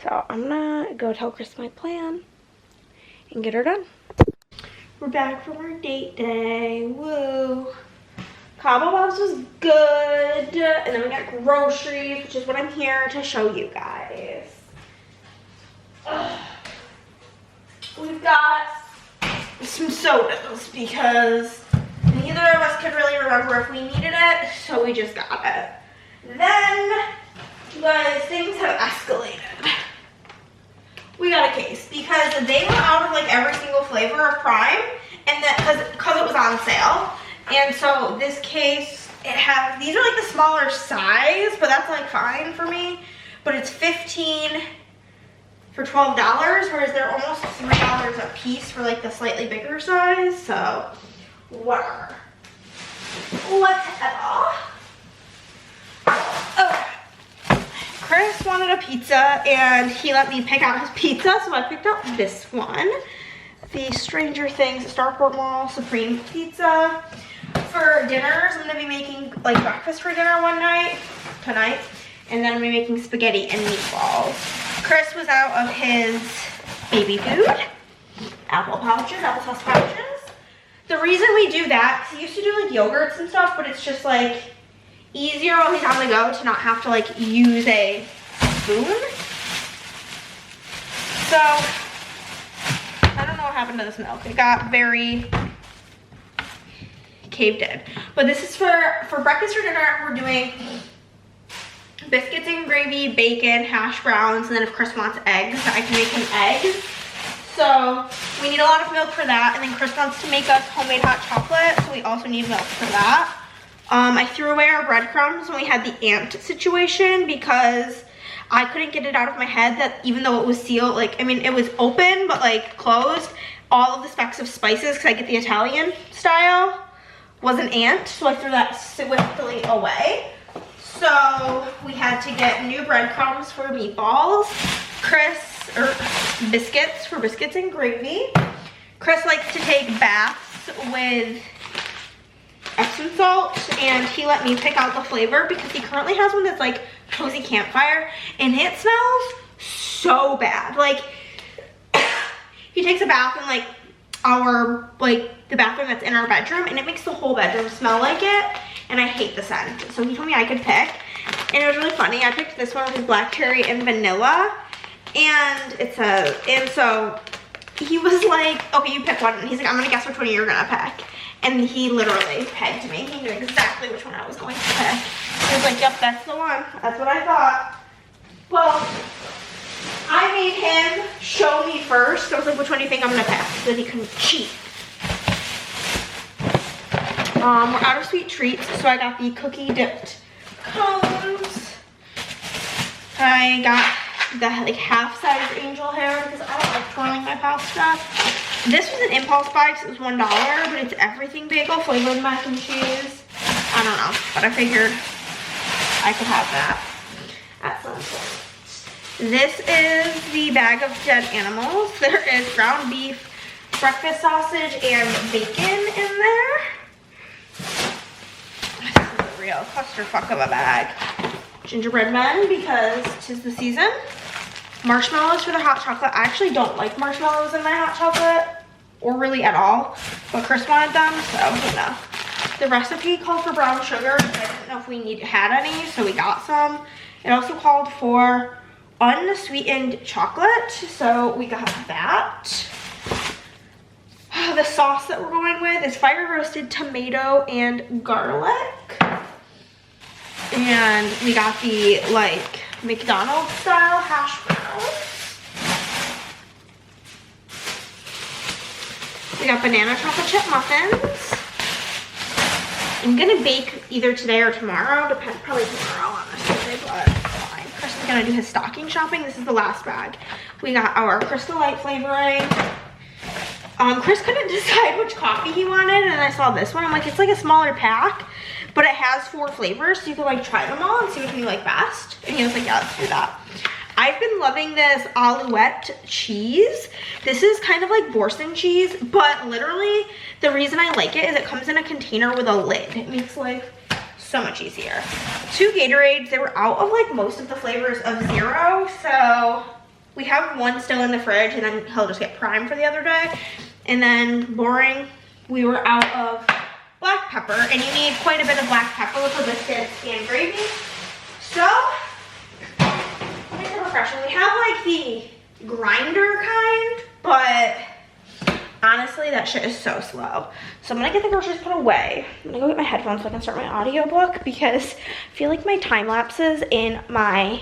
So I'm gonna go tell Chris my plan and get her done. We're back from our date day. Woo. Cabo Bob's was good. And then we got groceries, which is what I'm here to show you guys. Ugh. We've got some sodas because neither of us could really remember if we needed it, so we just got it. Then, you guys, things have escalated. We got a case because they were out of like every single flavor of Prime, and that because it was on sale. And so this case, it has, these are like the smaller size, but that's like fine for me. But it's 15 for $12, whereas they're almost $3 a piece for like the slightly bigger size. So whatever. Whatever. Okay. Chris wanted a pizza and he let me pick out his pizza, so I picked out this one. The Stranger Things Starport Mall Supreme Pizza. For dinners, I'm gonna be making like breakfast for dinner tonight, and then I'm gonna be making spaghetti and meatballs. Chris was out of his baby food, applesauce pouches. The reason we do that, because he used to do like yogurts and stuff, but it's just like easier while he's on the go to not have to like use a spoon. So I don't know what happened to this milk. It got very caved in. But this is for breakfast or dinner. We're doing biscuits and gravy, bacon, hash browns, and then if Chris wants eggs, I can make him eggs. So we need a lot of milk for that. And then Chris wants to make us homemade hot chocolate, so we also need milk for that. I threw away our breadcrumbs when we had the ant situation because I couldn't get it out of my head that even though it was sealed, like, I mean, it was open, but like closed, all of the specks of spices, because I get the Italian style, was an ant, so I threw that swiftly away. So we had to get new breadcrumbs for meatballs. Biscuits for biscuits and gravy. Chris likes to take baths with Epsom salt, and he let me pick out the flavor because he currently has one that's like cozy campfire, and it smells so bad. Like, he takes a bath in like the bathroom that's in our bedroom, and it makes the whole bedroom smell like it, and I hate the scent. So he told me I could pick, and it was really funny. I picked this one, which is black cherry and vanilla, and so he was like, okay, you pick one, and he's like, I'm gonna guess which one you're gonna pick. And he literally pegged me. He knew exactly which one I was going to pick. He was like, yep, that's the one. That's what I thought. Well, I made him show me first. I was like, which one do you think I'm gonna pick? So that he couldn't cheat. We're out of sweet treats, so I got the cookie dipped cones. I got the like half-size angel hair because I don't like twirling my pasta. This was an impulse buy because it was $1, but it's everything bagel flavored mac and cheese. I don't know, but I figured I could have that at some point. This is the bag of dead animals. There is ground beef, breakfast sausage, and bacon in there. This is a real clusterfuck of a bag. Gingerbread men because 'tis the season. Marshmallows for the hot chocolate. I actually don't like marshmallows in my hot chocolate, or really at all, but Chris wanted them, so you know. The recipe called for brown sugar, but I didn't know if we had any, so we got some. It also called for unsweetened chocolate, so we got that. The sauce that we're going with is fire roasted tomato and garlic. And we got the like McDonald's style hash browns. We got banana chocolate chip muffins. I'm gonna bake either today or tomorrow, probably tomorrow honestly, but fine. Chris is gonna do his stocking shopping. This is the last bag. We got our Crystal Light flavoring. Chris couldn't decide which coffee he wanted, and I saw this one. I'm like, it's like a smaller pack, but it has 4 flavors, so you can like try them all and see which one you like best. And he was like, yeah, let's do that. I've been loving this Alouette cheese. This is kind of like Boursin cheese, but literally the reason I like it is it comes in a container with a lid. It makes life so much easier. 2 Gatorades. They were out of like most of the flavors of Zero, so we have one still in the fridge, and then he'll just get Prime for the other day. And then boring, we were out of black pepper, and you need quite a bit of black pepper for biscuits and gravy. So refreshing. We have like the grinder kind, but honestly that shit is so slow. So I'm gonna get the groceries put away. I'm gonna go get my headphones so I can start my audiobook, because I feel like my time lapses in my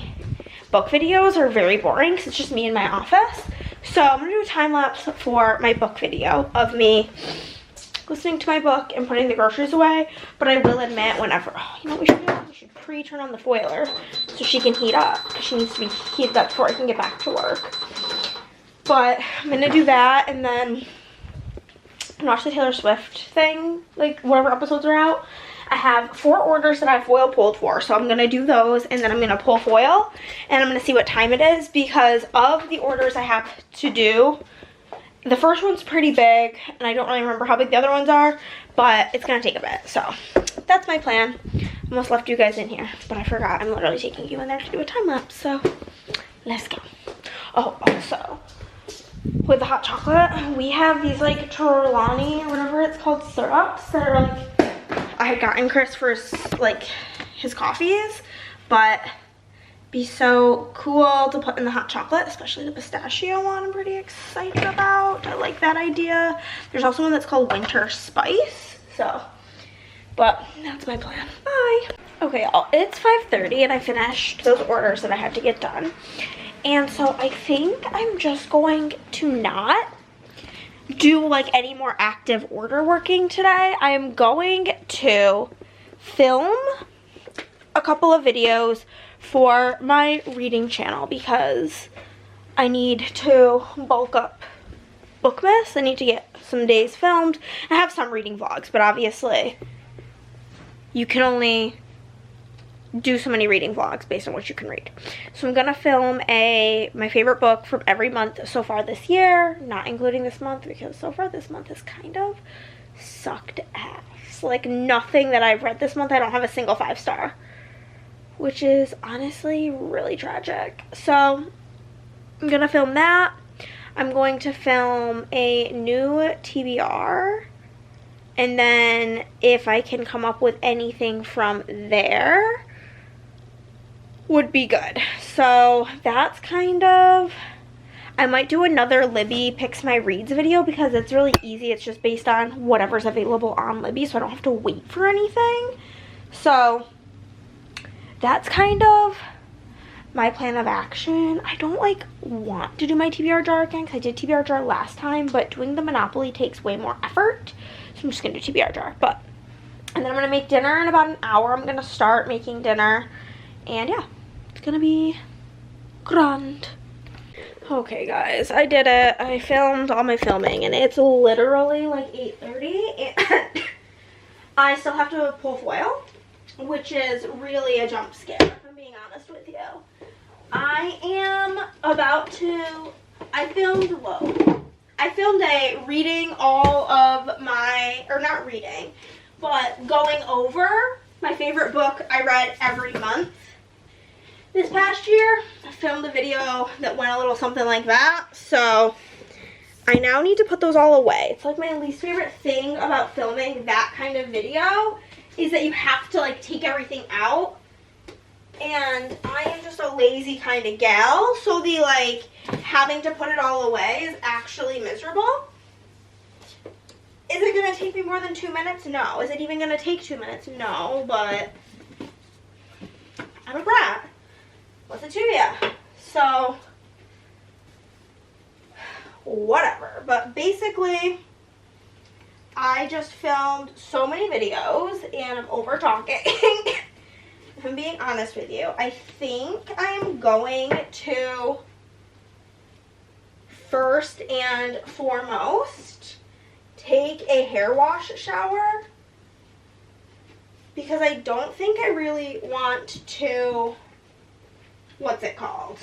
book videos are very boring because it's just me in my office. So I'm gonna do a time lapse for my book video of me listening to my book and putting the groceries away. But I will admit, whenever, oh, you know what we should do? We should pre-turn on the foiler so she can heat up, because she needs to be heated up before I can get back to work. But I'm gonna do that, and then watch the Taylor Swift thing, like whatever episodes are out. I have 4 orders that I have foil pulled for, so I'm gonna do those, and then I'm gonna pull foil, and I'm gonna see what time it is, because of the orders I have to do, the first one's pretty big, and I don't really remember how big the other ones are, but it's gonna take a bit. So that's my plan. Almost left you guys in here, but I forgot. I'm literally taking you in there to do a time lapse, so let's go. Oh, also, with the hot chocolate, we have these like Torlani or whatever it's called syrups that are like, I had gotten Chris for his coffees, but be so cool to put in the hot chocolate, especially the pistachio one I'm pretty excited about. I like that idea. There's also one that's called Winter Spice, so, but that's my plan. Bye. Okay, y'all, it's 5:30 and I finished those orders that I had to get done. And so I think I'm just going to not do like any more active order working today. I am going to film a couple of videos for my reading channel, because I need to bulk up Bookmas. I need to get some days filmed. I have some reading vlogs, but obviously you can only do so many reading vlogs based on what you can read. So I'm gonna film my favorite book from every month so far this year, not including this month, because so far this month has kind of sucked ass. Like, nothing that I've read this month, I don't have a single 5-star, which is honestly really tragic. So I'm gonna film that. I'm going to film a new TBR, and then if I can come up with anything from there, would be good. So that's kind of, I might do another Libby Picks My Reads video, because it's really easy. It's just based on whatever's available on Libby, so I don't have to wait for anything. So that's kind of my plan of action. I don't like want to do my TBR jar again, because I did TBR jar last time, but doing the Monopoly takes way more effort, so I'm just gonna do TBR jar. But, and then I'm gonna make dinner in about an hour. I'm gonna start making dinner, and yeah, it's gonna be grand. Okay guys, I did it. I filmed all my filming, and it's literally like 8:30, and I still have to pull foil, which is really a jump scare, if I'm being honest with you. I am about to, I filmed a reading all of my, or not reading, but going over my favorite book I read every month this past year. I filmed a video that went a little something like that, so I now need to put those all away. It's like my least favorite thing about filming that kind of video is that you have to like take everything out, and I am just a lazy kind of gal, so the like having to put it all away is actually miserable. Is it gonna take me more than 2 minutes? No. Is it even gonna take 2 minutes? No, but I'm a brat. What's a it to you. So, whatever. But basically, I just filmed so many videos and I'm over talking. If I'm being honest with you, I think I'm going to first and foremost take a hair wash shower, because I don't think I really want to, what's it called?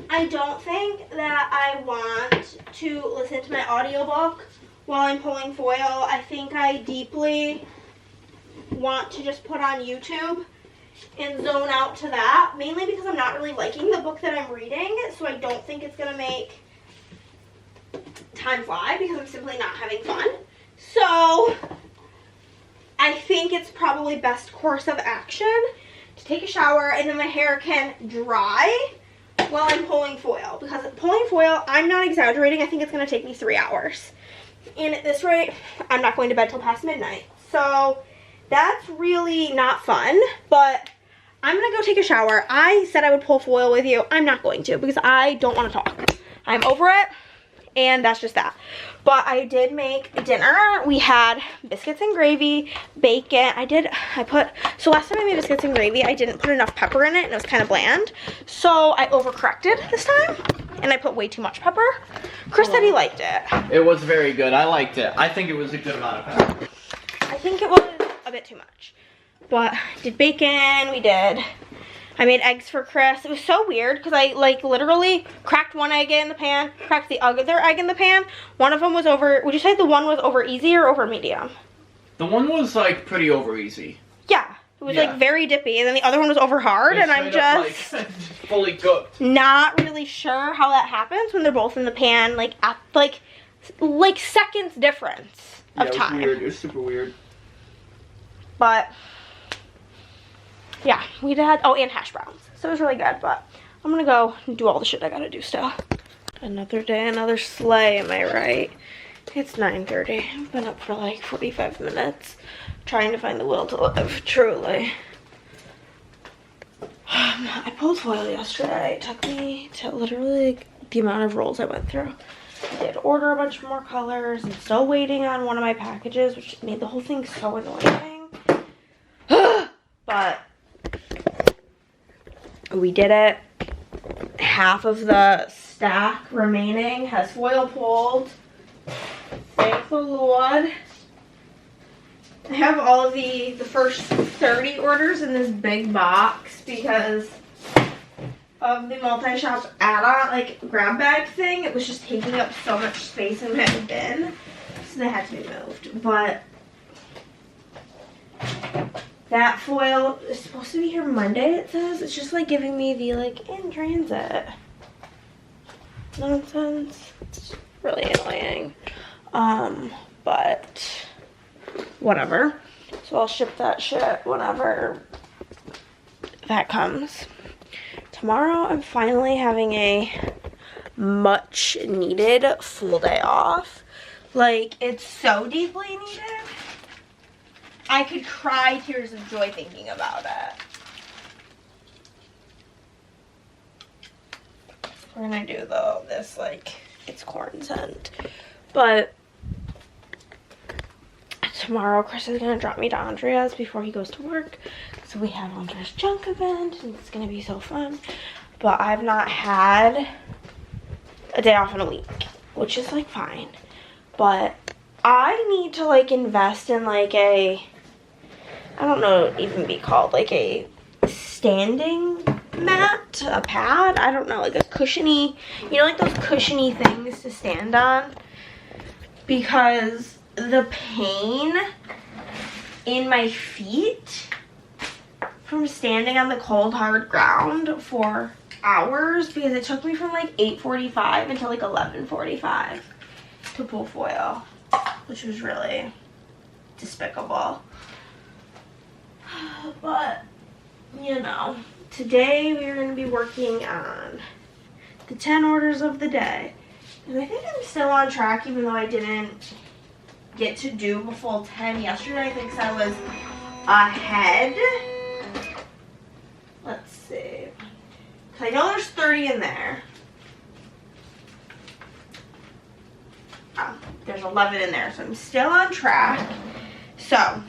I don't think that I want to listen to my audiobook while I'm pulling foil. I think I deeply want to just put on YouTube and zone out to that, mainly because I'm not really liking the book that I'm reading, so I don't think it's going to make time fly because I'm simply not having fun. So I think it's probably best course of action to take a shower and then my hair can dry while I'm pulling foil, because pulling foil, I'm not exaggerating, I think it's going to take me 3 hours. And at this rate, I'm not going to bed till past midnight. So that's really not fun, but I'm going to go take a shower. I said I would pull foil with you. I'm not going to, because I don't want to talk. I'm over it, and that's just that. But I did make dinner. We had biscuits and gravy, bacon. So last time I made biscuits and gravy, I didn't put enough pepper in it, and it was kind of bland. So I overcorrected this time, and I put way too much pepper. Chris said he liked it. It was very good. I liked it. I think it was a good amount of pepper. I think it was a bit too much. But did bacon, I made eggs for Chris. It was so weird because I literally cracked one egg in the pan, cracked the other egg in the pan. One of them was over, would you say the one was over easy or over medium? The one was like pretty over easy. Yeah. It was like very dippy, and then the other one was over hard, and I'm just like, fully cooked. Not really sure how that happens when they're both in the pan, like at like seconds difference of time. It was weird. It was super weird. But yeah, we did. Oh, and hash browns. So it was really good. But I'm gonna go do all the shit I gotta do still. Another day, another sleigh. Am I right? It's 9:30. I've been up for like 45 minutes. Trying to find the will to live, truly. I pulled foil yesterday. It took me to literally like the amount of rolls I went through. I did order a bunch more colors. I'm still waiting on one of my packages, which made the whole thing so annoying. But we did it. Half of the stack remaining has foil pulled. Thank the Lord. I have all of the first 30 orders in this big box because of the multi-shop add-on, like grab bag thing. It was just taking up so much space in my bin, so they had to be moved. But that foil is supposed to be here Monday, it says. It's just like giving me the like in transit nonsense. It's really annoying. But whatever. So I'll ship that shit whenever that comes. Tomorrow I'm finally having a much needed full day off. Like, it's so deeply needed. I could cry tears of joy thinking about it. We're gonna do though this like it's corn scent. But tomorrow, Chris is going to drop me to Andrea's before he goes to work. So we have Andrea's junk event, and it's going to be so fun. But I've not had a day off in a week, which is, like, fine. But I need to, like, invest in, like, I don't know what it would even be called, like, a standing mat, a pad. I don't know, like a cushiony, you know, like those cushiony things to stand on. Because the pain in my feet from standing on the cold hard ground for hours, because it took me from like 8:45 until like 11:45 to pull foil, which was really despicable. But you know, today we are going to be working on the 10 orders of the day, and I think I'm still on track, even though I didn't get to do a full 10 yesterday. I think I was ahead. Let's see. So I know there's 30 in there. Oh, there's 11 in there, so I'm still on track. So,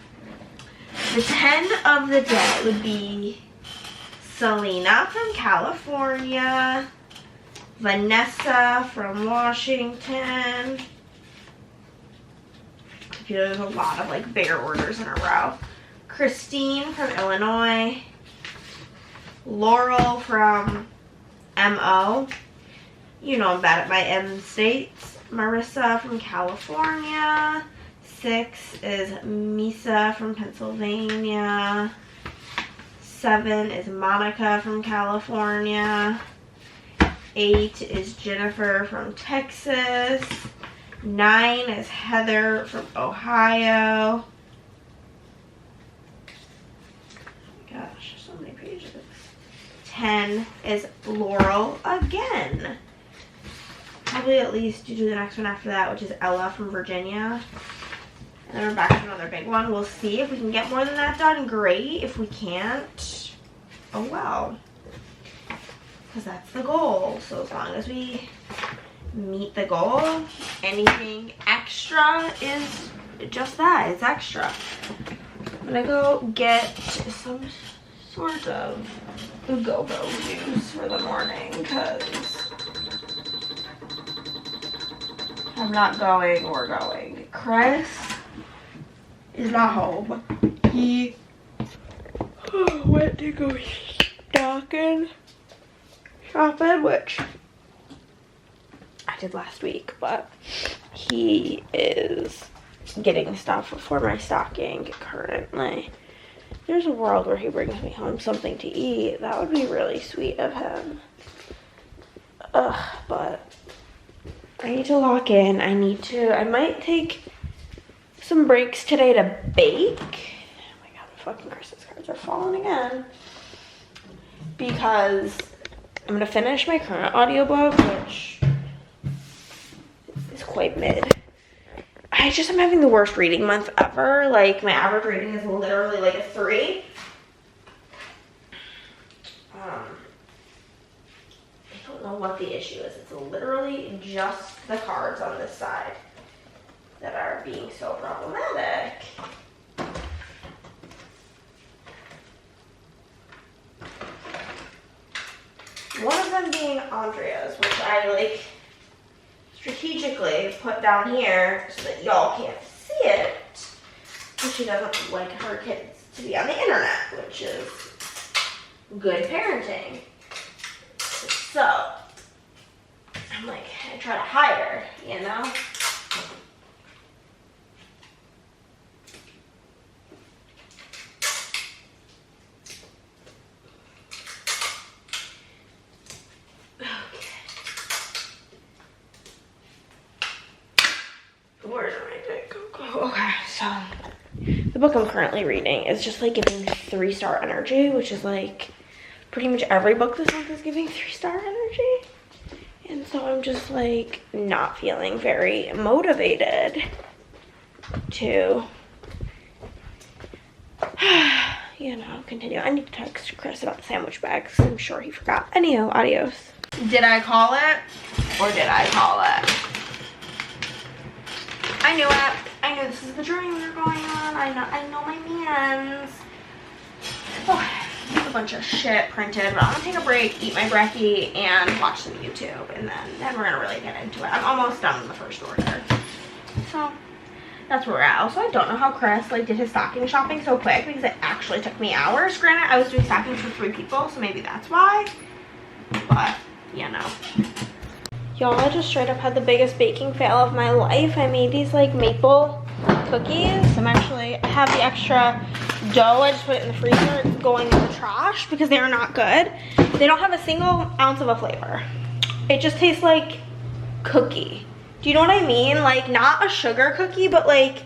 the 10 of the day would be Selena from California, Vanessa from Washington. You know, there's a lot of like bigger orders in a row. Christine from Illinois, Laurel from MO. You know I'm bad at my M states. Marissa from California. 6 is Misa from Pennsylvania. 7 is Monica from California. 8 is Jennifer from Texas. 9 is Heather from Ohio. Gosh, so many pages. 10 is Laurel again. Probably at least do the next one after that, which is Ella from Virginia. And then we're back to another big one. We'll see if we can get more than that done. Great. If we can't, oh well. Because that's the goal. So as long as we meet the goal, anything extra is just that. It's extra. I'm gonna go get some sort of go-go juice for the morning because I'm not going or going. Chris is not home. He went to go shopping, which I did last week, but he is getting stuff for my stocking currently. There's a world where he brings me home something to eat. That would be really sweet of him. But I need to lock in. I might take some breaks today to bake. Oh my god, my fucking Christmas cards are falling again. Because I'm gonna finish my current audiobook, which is quite mid. I just am having the worst reading month ever. Like, my average rating is literally like a 3. I don't know what the issue is. It's literally just the cards on this side that are being so problematic. One of them being Andrea's, which I like strategically put down here so that y'all can't see it, because she doesn't like her kids to be on the internet, which is good parenting. So I'm like, I try to hide her, you know? Okay, so the book I'm currently reading is just like giving 3-star energy, which is like pretty much every book this month is giving 3-star energy. And so I'm just like not feeling very motivated to, you know, continue. I need to text Chris about the sandwich bags. I'm sure he forgot. Anywho, adios. Did I call it or did I call it? I knew it. I knew this is the journey we were going on. I know my mans. Oh, a bunch of shit printed, but I'm gonna take a break, eat my brekkie, and watch some YouTube, and then we're gonna really get into it. I'm almost done with the first order. So that's where we're at. Also, I don't know how Chris like did his stocking shopping so quick because it actually took me hours. Granted, I was doing stockings for 3 people, so maybe that's why. But, you know. Y'all, I just straight up had the biggest baking fail of my life. I made these like maple cookies. I have the extra dough. I just put it in the freezer. It's going in the trash because they are not good. They don't have a single ounce of a flavor. It just tastes like cookie. Do you know what I mean? Like, not a sugar cookie, but like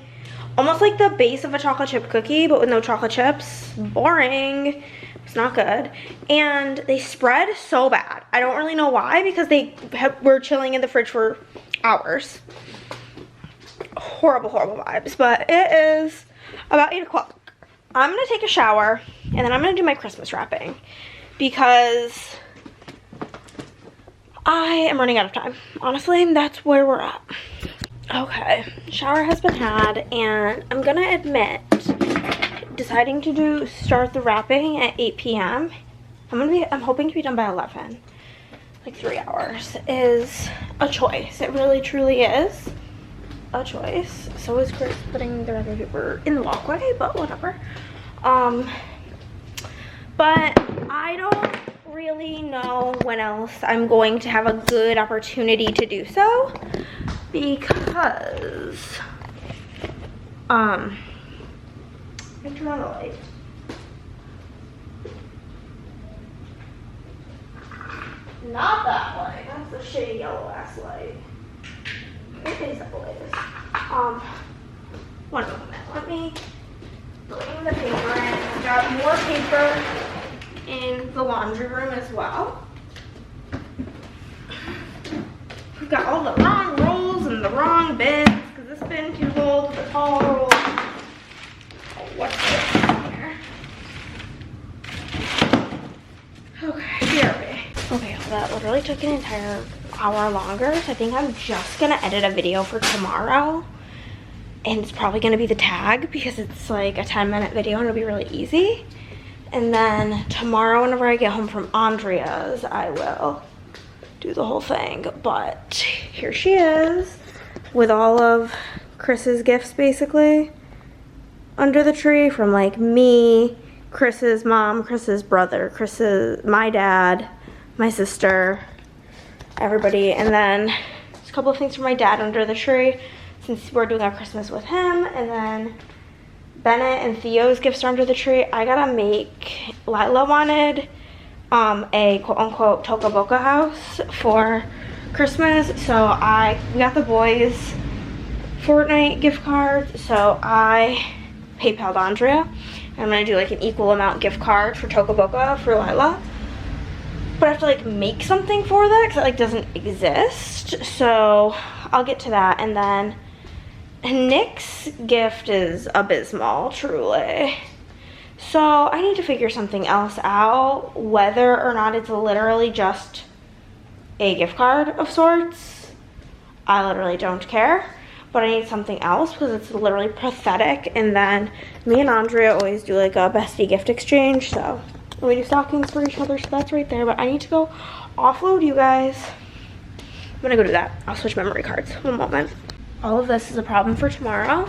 almost like the base of a chocolate chip cookie, but with no chocolate chips. Boring. It's not good. And they spread so bad. I don't really know why, because they were chilling in the fridge for hours. Horrible, horrible vibes. But it is about 8 o'clock. I'm gonna take a shower and then I'm gonna do my Christmas wrapping because I am running out of time. Honestly, that's where we're at. Okay, shower has been had, and I'm gonna admit, deciding to start the wrapping at 8 p.m. I'm hoping to be done by 11, like 3 hours, is a choice. It really truly is a choice. So is Chris putting the wrapping paper in the walkway, but whatever. But I don't really know when else I'm going to have a good opportunity to do so, because let me turn on the light. Not that light. That's the shitty yellow ass light. It is that light. One moment. Let me bring the paper in. I've got more paper in the laundry room as well. We've got all the wrong rolls and the wrong bins, because this bin can hold the tall roll. Oh, what's this in here? Okay, BRB. Okay, so that literally took an entire hour longer, so I think I'm just gonna edit a video for tomorrow. And it's probably gonna be the tag, because it's like a 10-minute video and it'll be really easy. And then tomorrow, whenever I get home from Andrea's, I will do the whole thing. But here she is with all of Chris's gifts basically under the tree, from like me, Chris's mom, Chris's brother, my dad, my sister, everybody. And then there's a couple of things for my dad under the tree, since we're doing our Christmas with him. And then Bennett and Theo's gifts are under the tree. I gotta make, Lila wanted a quote-unquote Toca Boca house for Christmas, so we got the boys Fortnite gift cards, so I PayPal'd Andrea. I'm gonna do like an equal amount gift card for Toca Boca for Lila. But I have to like make something for that, because it like doesn't exist, so I'll get to that. And then Nick's gift is abysmal, truly. So I need to figure something else out, whether or not it's literally just a gift card of sorts. I literally don't care, but I need something else, because it's literally pathetic. And then me and Andrea always do like a bestie gift exchange, so we do stockings for each other, so that's right there. But I need to go offload you guys. I'm gonna go do that. I'll switch memory cards. One moment. All of this is a problem for tomorrow,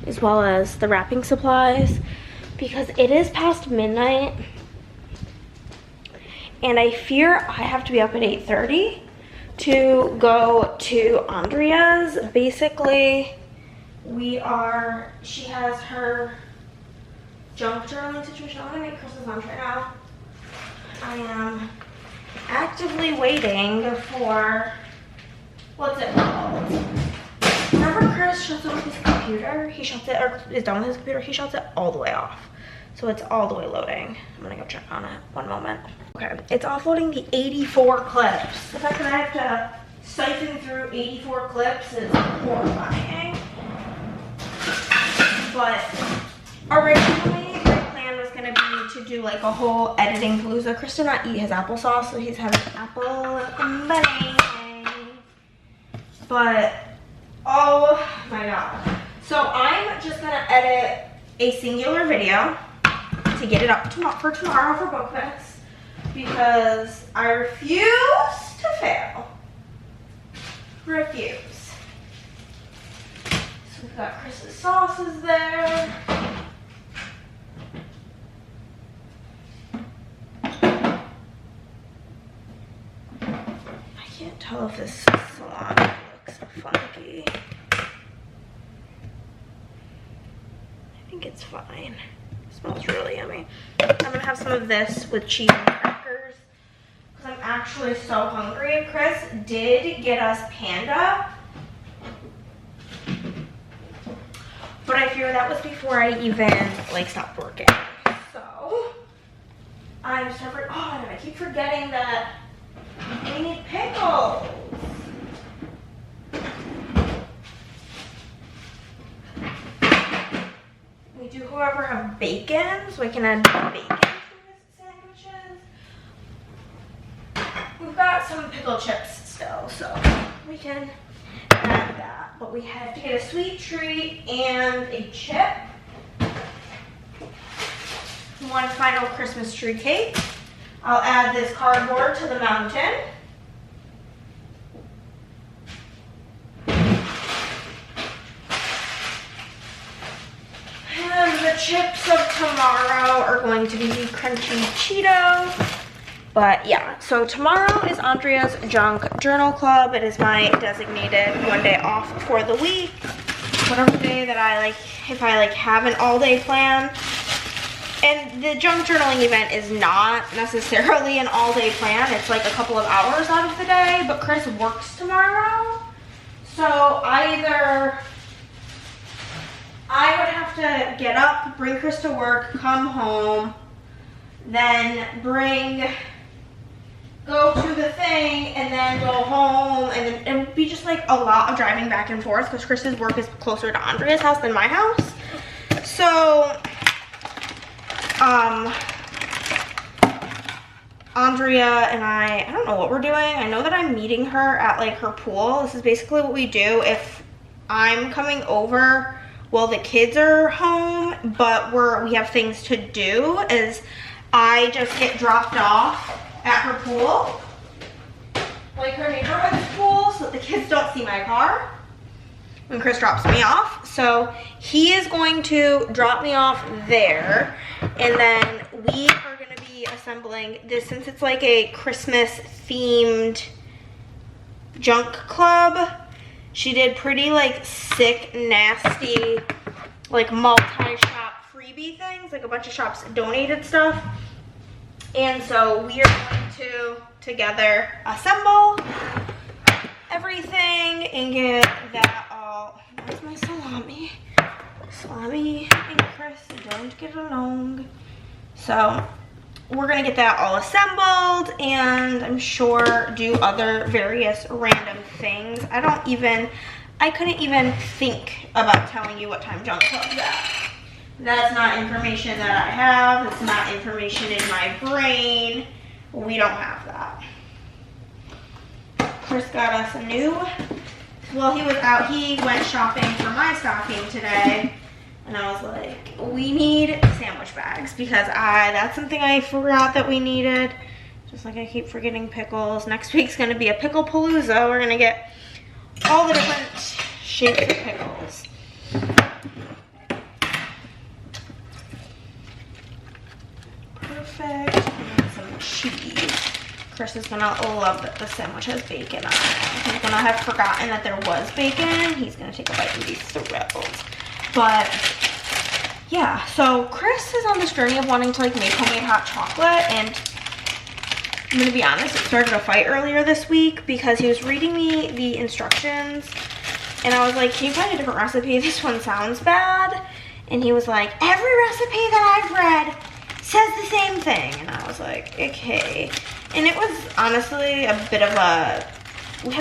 as well as the wrapping supplies, because it is past midnight and I fear I have to be up at 8:30 to go to Andrea's. Basically, she has her junk journaling situation. I'm gonna make Chris's lunch right now. I am actively waiting for, what's it called? Whenever Chris shuts off his computer, he shuts it, or is done with his computer, he shuts it all the way off. So it's all the way loading. I'm gonna go check on it. One moment. Okay, it's offloading the 84 clips. The fact that I have to siphon through 84 clips is horrifying. But originally, my plan was gonna be to do like a whole editing palooza. Chris did not eat his applesauce, so he's having apple lemonade. But oh my god. So I'm just gonna edit a singular video to get it up for tomorrow for Bookfest, because I refuse to fail. Refuse. So we've got Chris's sauces there. I can't tell if this salami looks funky. I think it's fine. It smells really yummy. I'm gonna have some of this with cheese and crackers, because I'm actually so hungry. Chris did get us Panda, but I fear that was before I even like stopped working. So I'm just oh, and I keep forgetting that we need pickles. We do, however, have bacon, so I can add bacon to his sandwiches. We've got some pickle chips still, so we can add that. But we have to get a sweet treat and a chip. One final Christmas tree cake. I'll add this cardboard to the mountain. And the chips of tomorrow are going to be crunchy Cheetos. But yeah, so tomorrow is Andrea's Junk Journal Club. It is my designated one day off for the week. Whatever day that I like, if I like have an all day plan. And the junk journaling event is not necessarily an all day plan. It's like a couple of hours out of the day, but Chris works tomorrow. So either I would have to get up, bring Chris to work, come home, then go to the thing, and then go home, and then it would be just like a lot of driving back and forth because Chris's work is closer to Andrea's house than my house. So, Andrea and I don't know what we're doing. I know that I'm meeting her at like her pool. This is basically what we do if I'm coming over while the kids are home, but we have things to do, is I just get dropped off at her pool, like her neighborhood pool, so that the kids don't see my car when Chris drops me off. So he is going to drop me off there, and then we are going to be assembling this, since it's like a Christmas themed junk club. She did pretty like sick, nasty, like multi-shop freebie things, like a bunch of shops donated stuff. And so we are going to together assemble everything and get that all. Where's my salami? Salami and Chris don't get along. So we're gonna get that all assembled, and I'm sure do other various random things. I couldn't even think about telling you what time junk club's at. That's not information that I have. It's not information in my brain. We don't have that. Chris got us a new, well, he was out, he went shopping for my stocking today, and I was like, we need sandwich bags, because that's something I forgot that we needed. Just like I keep forgetting pickles. Next week's gonna be a pickle palooza. We're gonna get all the different shapes of pickles. Perfect. And some cheese. Chris is gonna love that the sandwich has bacon on it. He's gonna have forgotten that there was bacon. He's gonna take a bite and be thrilled. But yeah, so Chris is on this journey of wanting to like make homemade hot chocolate, and I'm gonna be honest, it started a fight earlier this week because he was reading me the instructions, and I was like, can you find a different recipe? This one sounds bad. And he was like, every recipe that I've read says the same thing. And I was like, okay. And it was honestly we had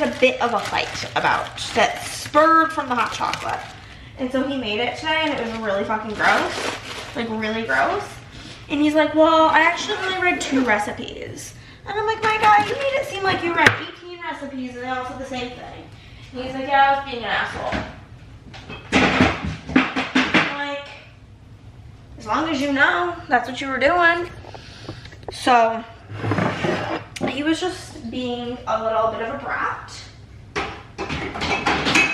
a bit of a fight about that, spurred from the hot chocolate. And so he made it today, and it was really fucking gross, like really gross. And he's like, well, I actually only read 2 recipes. And I'm like, my guy, you made it seem like you read 18 recipes and they all said the same thing. And he's like, yeah, I was being an asshole. I'm like, as long as you know, that's what you were doing. So he was just being a little bit of a brat.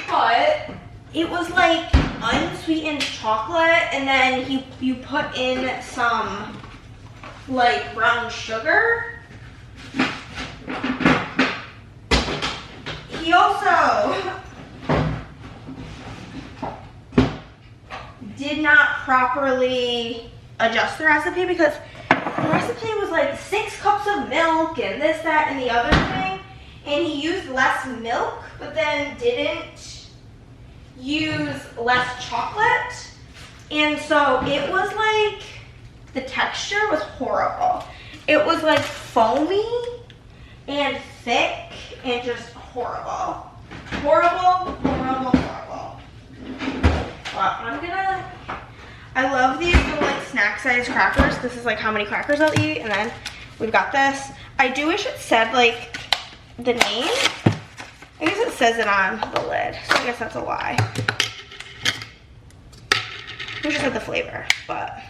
But it was like unsweetened chocolate, and then you put in some like brown sugar. He also did not properly adjust the recipe, because the recipe was like 6 cups of milk and this, that, and the other thing. And he used less milk, but then didn't use less chocolate. And so it was like, the texture was horrible. It was like foamy and thick and just horrible. Horrible, horrible, horrible. Well, I love these little like snack size crackers. This is like how many crackers I'll eat. And then we've got this. I do wish it said like the name, I guess it says it on the lid, so I guess that's a lie. We just have the flavor, but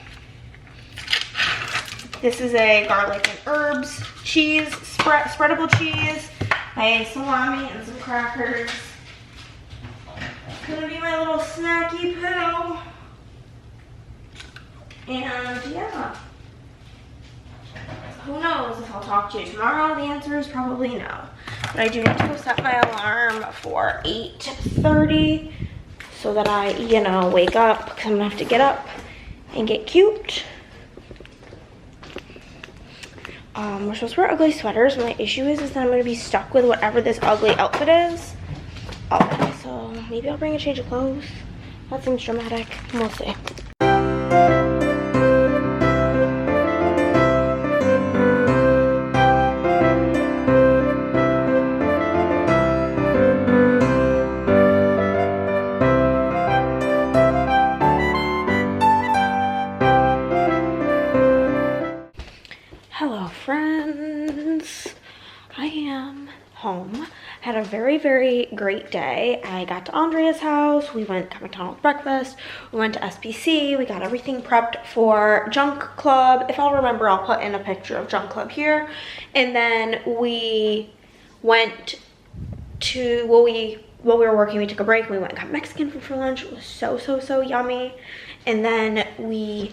this is a garlic and herbs cheese, spreadable cheese. I ate salami and some crackers. It's gonna be my little snacky pill. And yeah, who knows if I'll talk to you tomorrow? The answer is probably no. But I do need to go set my alarm for 8:30 so that I, you know, wake up, because I'm gonna have to get up and get cute. We're supposed to wear ugly sweaters. My issue is that I'm gonna be stuck with whatever this ugly outfit is. So maybe I'll bring a change of clothes. That seems dramatic. We'll see. Hello friends, I am home. Had a very, very great day. I got to Andrea's house, we went to McDonald's breakfast, we went to SPC, we got everything prepped for Junk Club. If I'll remember, I'll put in a picture of Junk Club here. And then we went to, while we were working, we took a break, we went and got Mexican food for lunch. It was so yummy. And then we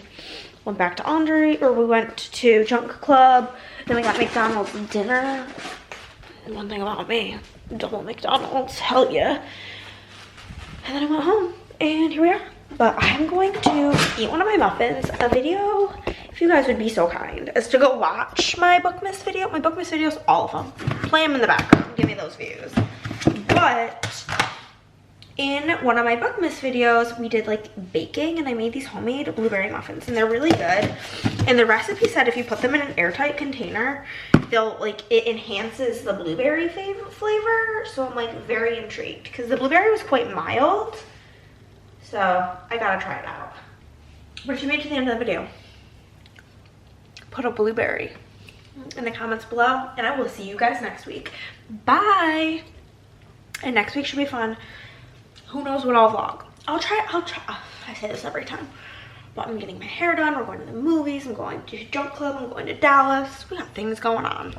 went back to we went to Junk Club, then we got McDonald's dinner. And one thing about me, double McDonald's, hell yeah. And then I went home, and here we are. But I'm going to eat one of my muffins. A video, if you guys would be so kind, is to go watch my Bookmas video. My Bookmas videos, all of them. Play them in the background, give me those views. But in one of my Bookmas videos, we did like baking, and I made these homemade blueberry muffins, and they're really good. And the recipe said if you put them in an airtight container, they'll like, it enhances the blueberry flavor. So I'm like very intrigued because the blueberry was quite mild. So I gotta try it out. But if you made it to the end of the video, put a blueberry in the comments below, and I will see you guys next week. Bye. And next week should be fun. Who knows what I'll vlog. I'll try. I say this every time. But I'm getting my hair done. We're going to the movies. I'm going to Junk Club. I'm going to Dallas. We got things going on.